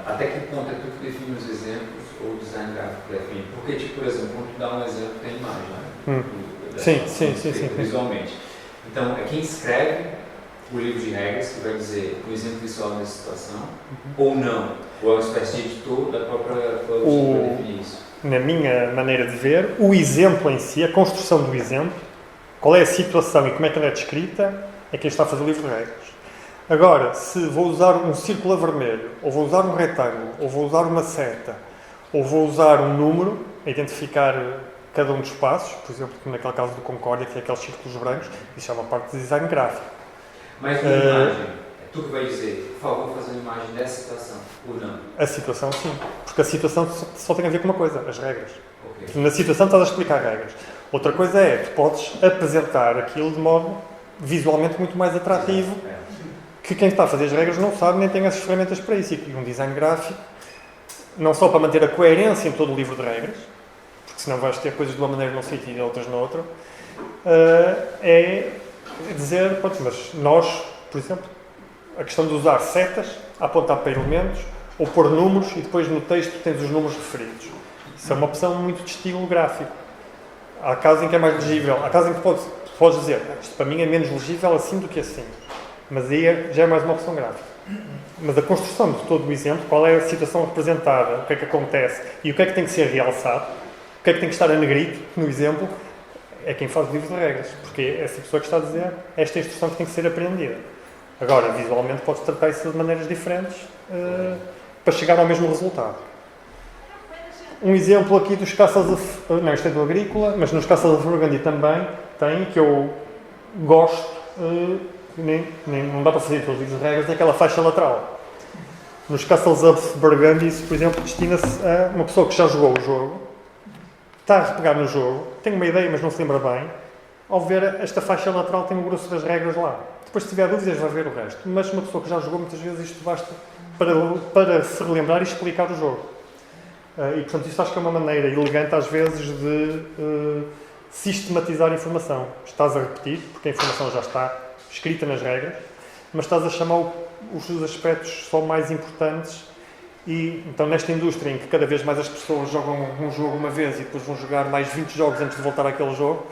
Até que ponto é que tu define os exemplos ou o design gráfico define? Porque, tipo, por exemplo, quando tu dá um exemplo, tem imagem, né?
Sim.
Visualmente. Então, é quem escreve o livro de regras que vai dizer o exemplo visual nessa situação, ou não? Ou é uma espécie de editor da própria produção para definir isso?
Na minha maneira de ver, o exemplo em si, a construção do exemplo, qual é a situação e como é que ela é descrita, é quem está a fazer o livro de regras. Agora, se vou usar um círculo a vermelho, ou vou usar um retângulo, ou vou usar uma seta, ou vou usar um número, a identificar cada um dos passos, por exemplo, naquele caso do Concórdia, que é aqueles círculos brancos, isso é uma parte de design gráfico.
Mas na imagem, é tu que vai dizer, por favor, fazer uma imagem dessa situação, ou não?
A situação, sim. Porque a situação só tem a ver com uma coisa, as regras.
Okay.
Na situação estás a explicar regras. Outra coisa é, tu podes apresentar aquilo de modo visualmente muito mais atrativo, que quem está a fazer as regras não sabe nem tem as ferramentas para isso. E um design gráfico, não só para manter a coerência em todo o livro de regras, porque senão vais ter coisas de uma maneira num sítio e de outras no outro, é dizer, pronto, mas nós, por exemplo, a questão de usar setas, apontar para elementos, ou pôr números e depois no texto tens os números referidos. Isso é uma opção muito de estilo gráfico. Há casos em que é mais legível, há casos em que podes dizer, isto para mim é menos legível assim do que assim. Mas aí já é mais uma opção gráfica. Mas a construção de todo o exemplo, qual é a situação representada, o que é que acontece e o que é que tem que ser realçado, o que é que tem que estar a negrito no exemplo, é quem faz o livro de regras. Porque é essa pessoa que está a dizer esta instrução que tem que ser aprendida. Agora, visualmente, podes tratar isso de maneiras diferentes para chegar ao mesmo resultado. Um exemplo aqui dos Castles não, isto é do Agrícola, mas nos Castles of Burgundy também tem, que eu gosto, não dá para fazer todos os livros de regras, é aquela faixa lateral. Nos Castles of Burgundy, isso, por exemplo, destina-se a uma pessoa que já jogou o jogo, está a pegar no jogo, tem uma ideia, mas não se lembra bem, ao ver esta faixa lateral tem o grosso das regras lá. Depois, se tiver dúvidas, vai ver o resto. Mas uma pessoa que já jogou, muitas vezes isto basta para se relembrar e explicar o jogo. E, portanto, isto acho que é uma maneira elegante, às vezes, de sistematizar a informação. Estás a repetir, porque a informação já está escrita nas regras, mas estás a chamar os aspectos só mais importantes. E, então, nesta indústria em que cada vez mais as pessoas jogam um jogo uma vez e depois vão jogar mais 20 jogos antes de voltar àquele jogo,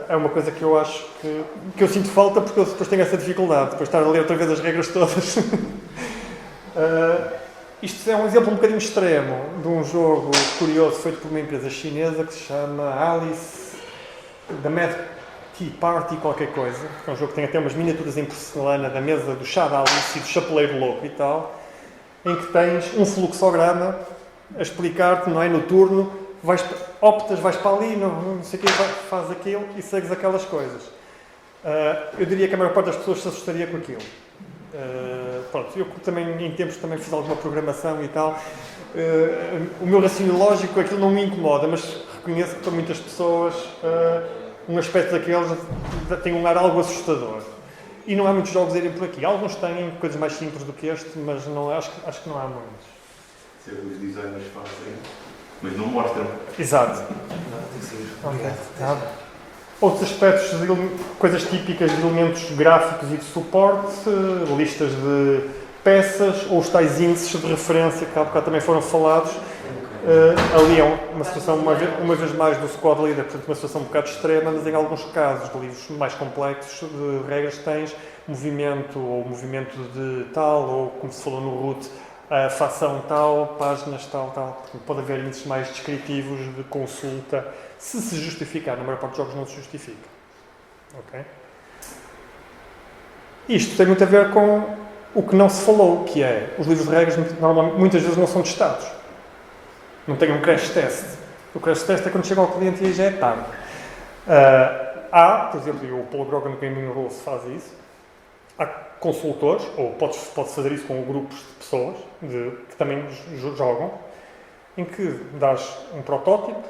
é uma coisa que eu acho que eu sinto falta, porque eu depois tenho essa dificuldade, depois de estar a ler outra vez as regras todas. Isto é um exemplo um bocadinho extremo de um jogo curioso feito por uma empresa chinesa que se chama Alice, da Mad Tea Party, qualquer coisa. É um jogo que tem até umas miniaturas em porcelana da mesa do chá da Alice e do chapeleiro louco e tal, em que tens um fluxograma a explicar-te, não é, no turno, vais para ali, não sei o que, faz aquilo e segues aquelas coisas. Eu diria que a maior parte das pessoas se assustaria com aquilo. Pronto, eu também, em tempos, também fiz alguma programação e tal. O meu raciocínio lógico, aquilo não me incomoda, mas reconheço que para muitas pessoas um aspecto daqueles tem um ar algo assustador. E não há muitos jogos a irem por aqui. Alguns têm coisas mais simples do que este, mas não, acho que não há muitos.
Se os designers fazem, mas não mostram.
Exato. Okay. Outros aspectos, coisas típicas de elementos gráficos e de suporte, listas de peças ou os tais índices de referência que há bocado também foram falados. Ali é uma situação, uma vez mais, do squad leader, portanto uma situação um bocado extrema, mas em alguns casos de livros mais complexos de regras tens movimento ou movimento de tal, ou como se falou no root, a fação tal, páginas tal. Portanto, pode haver índices mais descritivos de consulta, se justificar. Na maior parte dos jogos não se justifica. Okay? Isto tem muito a ver com o que não se falou, que é, os livros de regras muitas vezes não são testados. Não tem um crash test. O crash test é quando chega ao cliente e aí já é tarde. Há, por exemplo, o Paul Grogan no Gaming Rules faz isso. Há consultores, ou podes fazer isso com grupos de pessoas que também jogam, em que dás um protótipo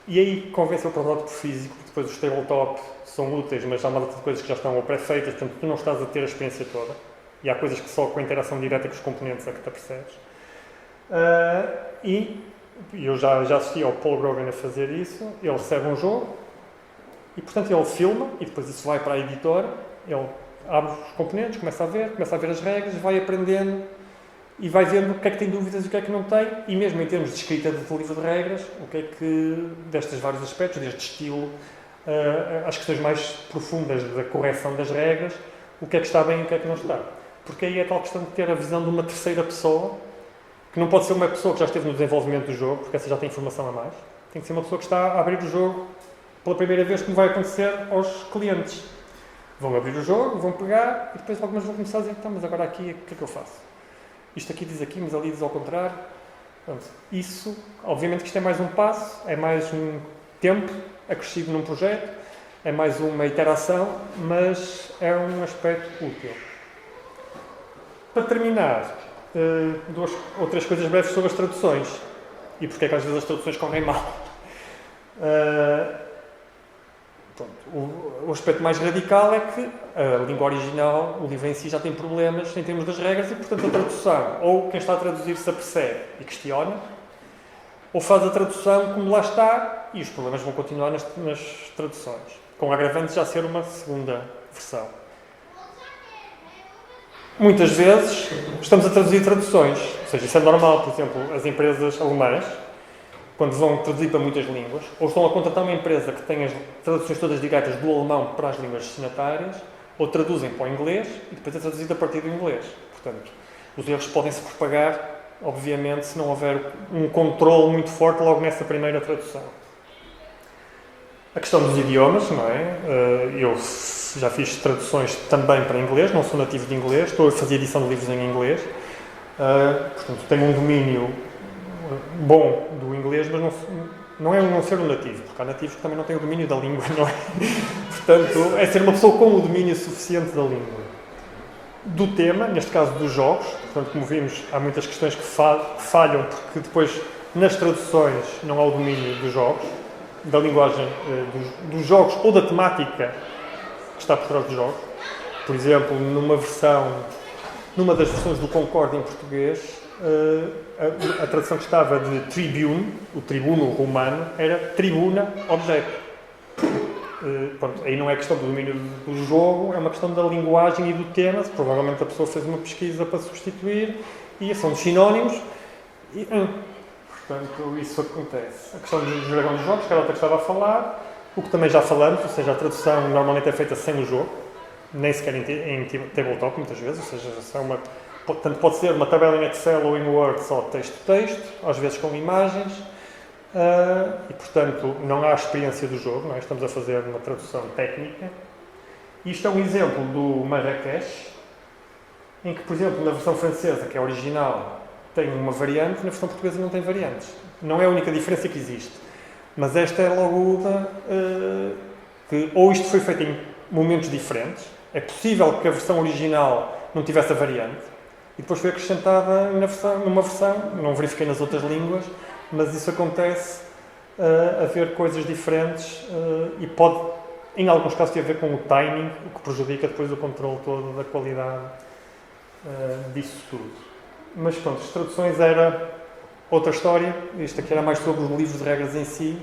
e aí convence o protótipo físico, porque depois os tabletop são úteis, mas há uma data de coisas que já estão pré-feitas, portanto tu não estás a ter a experiência toda. E há coisas que só com a interação direta com os componentes é que te apercebes. E eu já assisti ao Paul Grogan a fazer isso. Ele recebe um jogo e, portanto, ele filma e depois isso vai para a editora. Ele abre os componentes, começa a ver as regras, vai aprendendo e vai vendo o que é que tem dúvidas e o que é que não tem, e mesmo em termos de escrita de livro de regras, o que é que, destes vários aspectos, desde estilo, as questões mais profundas da correção das regras, o que é que está bem e o que é que não está. Porque aí é tal questão de ter a visão de uma terceira pessoa, que não pode ser uma pessoa que já esteve no desenvolvimento do jogo, porque essa já tem informação a mais. Tem que ser uma pessoa que está a abrir o jogo pela primeira vez, como vai acontecer aos clientes. Vão abrir o jogo, vão pegar, e depois algumas vão começar a dizer, então, mas agora aqui, o que é que eu faço? Isto aqui diz aqui, mas ali diz ao contrário. Pronto. Isso, obviamente que isto é mais um passo, é mais um tempo acrescido num projeto, é mais uma iteração, mas é um aspecto útil. Para terminar, duas ou três coisas breves sobre as traduções e porque é que às vezes as traduções correm mal. O aspecto mais radical é que a língua original, o livro em si, já tem problemas em termos das regras e, portanto, a tradução, ou quem está a traduzir se apercebe e questiona, ou faz a tradução como lá está e os problemas vão continuar nas traduções, com o agravante de já ser uma segunda versão. Muitas vezes estamos a traduzir traduções, ou seja, isso é normal, por exemplo, as empresas alemãs, quando vão traduzir para muitas línguas, ou estão a contratar uma empresa que tem as traduções todas diretas do alemão para as línguas destinatárias, ou traduzem para o inglês e depois é traduzido a partir do inglês. Portanto, os erros podem se propagar, obviamente, se não houver um controle muito forte logo nessa primeira tradução. A questão dos idiomas, não é? Eu já fiz traduções também para inglês, não sou nativo de inglês, estou a fazer edição de livros em inglês, portanto tenho um domínio bom do inglês, mas não é não ser um nativo, porque há nativos que também não têm o domínio da língua, não é? Portanto, é ser uma pessoa com o domínio suficiente da língua. Do tema, neste caso dos jogos, portanto, como vimos, há muitas questões que falham, porque depois nas traduções não há o domínio dos jogos, da linguagem dos jogos ou da temática que está por trás dos jogos. Por exemplo, numa das versões do Concorde em português, a tradução que estava de Tribune, o tribuno romano, era Tribuna Objeto. Pronto, aí não é questão do domínio do jogo, é uma questão da linguagem e do tema. Provavelmente a pessoa fez uma pesquisa para substituir e são sinónimos. Portanto, isso acontece. A questão do dragão dos jogos, que era outra que estava a falar, o que também já falamos, ou seja, a tradução normalmente é feita sem o jogo, nem sequer em tabletop, muitas vezes, ou seja, tanto pode ser uma tabela em Excel ou em Word, só texto, às vezes com imagens, e, portanto, não há experiência do jogo, não é? Estamos a fazer uma tradução técnica. Isto é um exemplo do Marrakech, em que, por exemplo, na versão francesa, que é original, tem uma variante, na versão portuguesa não tem variantes. Não é a única diferença que existe. Mas esta é logo que ou isto foi feito em momentos diferentes, é possível que a versão original não tivesse a variante, e depois foi acrescentada numa versão, não verifiquei nas outras línguas, mas isso acontece haver coisas diferentes e pode, em alguns casos, ter a ver com o timing, o que prejudica depois o controle todo da qualidade disso tudo. Mas pronto, as traduções era outra história. Isto aqui era mais sobre os livros de regras em si.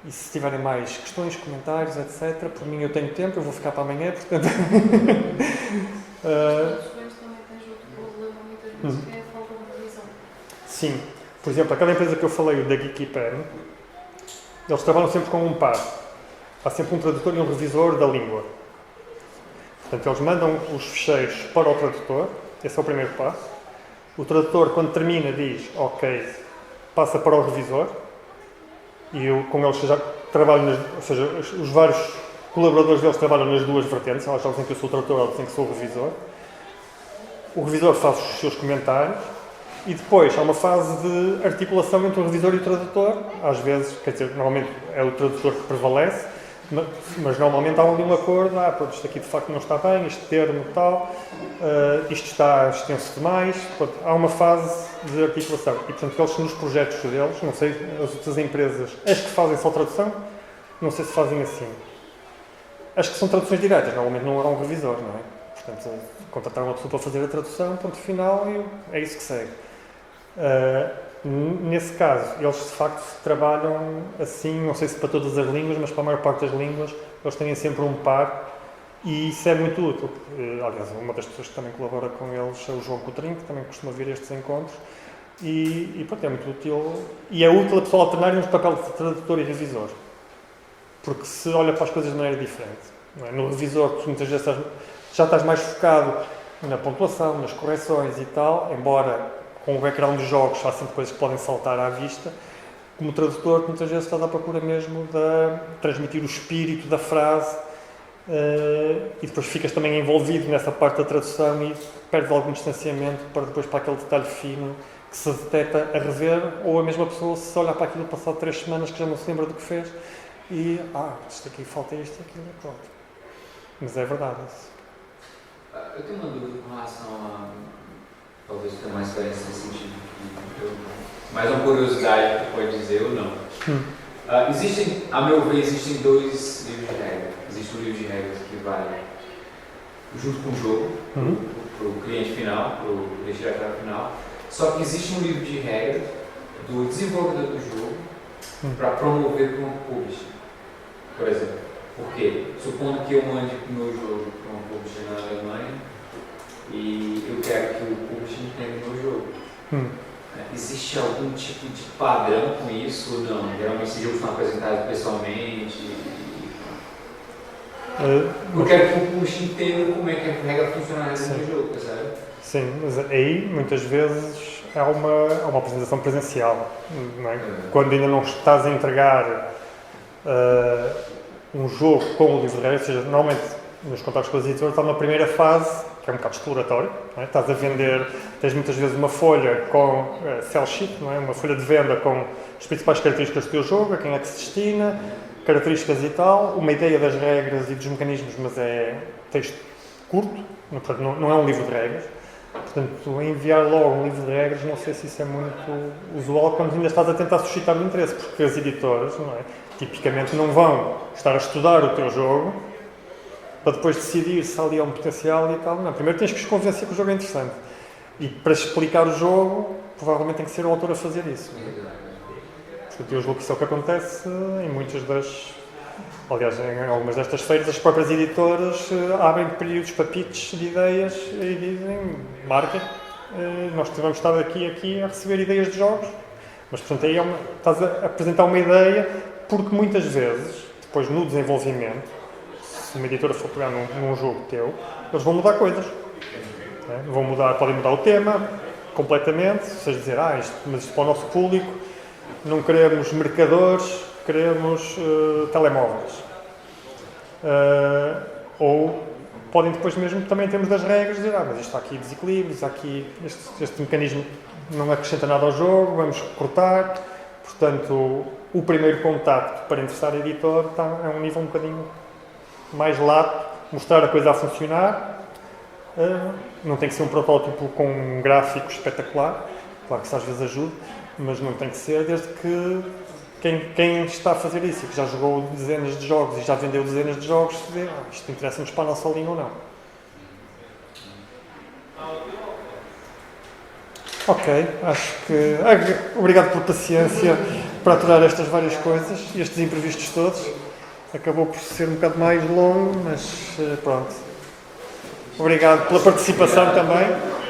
E se tiverem mais questões, comentários, etc., por mim eu tenho tempo, eu vou ficar para amanhã, portanto...
As traduções também tens outro problema, muitas vezes, que é a falta de revisão.
Sim. Por exemplo, aquela empresa que eu falei, o da Geekeeper, eles trabalham sempre com um par. Há sempre um tradutor e um revisor da língua. Portanto, eles mandam os ficheiros para o tradutor, esse é o primeiro passo. O tradutor, quando termina, diz, ok, passa para o revisor, e eu, com eles já trabalho, ou seja, os vários colaboradores deles trabalham nas duas vertentes, eles dizem que eu sou o tradutor, eles dizem que sou o revisor. O revisor faz os seus comentários, e depois há uma fase de articulação entre o revisor e o tradutor, às vezes, quer dizer, normalmente é o tradutor que prevalece, mas normalmente há um acordo, pronto, isto aqui de facto não está bem, este termo tal, isto está extenso demais, pronto, há uma fase de articulação. E portanto eles nos projetos deles, não sei, as outras empresas, as que fazem só tradução, não sei se fazem assim. As que são traduções diretas, normalmente não há um revisor, não é? Portanto, contratar uma pessoa para fazer a tradução, ponto final, e é isso que segue. Nesse caso, eles de facto trabalham assim, não sei se para todas as línguas, mas para a maior parte das línguas, eles têm sempre um par E isso é muito útil. Aliás, uma das pessoas que também colabora com eles é o João Coutrinho, que também costuma vir a estes encontros. E pronto, é muito útil. E é útil a pessoa alternar entre o papel de tradutor e revisor. Porque se olha para as coisas de maneira diferente. Não é? No revisor, tu muitas vezes já estás mais focado na pontuação, nas correções e tal, embora com o background dos jogos há sempre coisas que podem saltar à vista. Como tradutor, muitas vezes estás à procura mesmo de transmitir o espírito da frase e depois ficas também envolvido nessa parte da tradução e perdes algum distanciamento para depois para aquele detalhe fino que se detecta a rever, ou a mesma pessoa se olhar para aquilo passado 3 semanas que já não se lembra do que fez e isto aqui falta isto e aquilo, pronto. Mas é verdade isso.
Eu tenho uma dúvida com relação a talvez ter mais experiência nesse sentido, mais uma curiosidade que pode dizer ou não. Existem, a meu ver, existem 2 livros de regras. Existe um livro de regras que vai junto com o jogo, para o cliente final, para o destinatário final. Só que existe um livro de regras do desenvolvedor do jogo para promover para um publisher. Por exemplo, porque supondo que eu mande o meu jogo para um publisher na Alemanha e eu quero que o publisher entenda o meu jogo. Existe algum tipo de padrão com isso ou não? Geralmente esses jogos são apresentados pessoalmente. Eu quero que o publisher entenda como é que a regra funciona no jogo, percebe?
Sim, mas aí muitas vezes é uma apresentação presencial. Não é? Quando ainda não estás a entregar um jogo com o livro de regras, ou seja, normalmente nos contactos com os editores está numa primeira fase, que é um bocado exploratório, não é? Estás a vender, tens muitas vezes uma folha com sell sheet, não é? Uma folha de venda com as principais características do teu jogo, a quem é que se destina, características e tal, uma ideia das regras e dos mecanismos, mas é texto curto, portanto não é um livro de regras. Portanto, enviar logo um livro de regras, não sei se isso é muito usual quando ainda estás a tentar suscitar o interesse, porque as editoras, não é? Tipicamente não vão estar a estudar o teu jogo para depois decidir se ali há um potencial e tal. Não, primeiro tens que os convencer que o jogo é interessante. E para explicar o jogo, provavelmente tem que ser o autor a fazer isso. Portanto, eu julgo que isso é o que acontece em muitas das... Aliás, em algumas destas feiras, as próprias editoras abrem períodos para pitches de ideias e dizem, marquem, nós vamos estar aqui a receber ideias de jogos. Mas, portanto, aí estás a apresentar uma ideia, porque muitas vezes, depois no desenvolvimento, se uma editora for pegar num jogo teu, eles vão mudar coisas. Podem mudar o tema completamente, ou seja, dizer, mas isto para o nosso público, não queremos mercadores, queremos telemóveis. Ou podem depois mesmo, também temos das regras, dizer, mas isto há aqui desequilíbrios, há aqui este mecanismo não acrescenta nada ao jogo, vamos cortar. Portanto, o primeiro contacto para interessar a editor é um nível um bocadinho mais lato, mostrar a coisa a funcionar. Não tem que ser um protótipo com um gráfico espetacular, claro que isso às vezes ajuda, mas não tem que ser, desde que quem está a fazer isso e que já jogou dezenas de jogos e já vendeu dezenas de jogos, se vê, isto interessa-nos para a nossa linha ou não. Ok, acho que... obrigado pela paciência para aturar estas várias coisas, estes imprevistos todos. Acabou por ser um bocado mais longo, mas pronto. Obrigado pela participação também.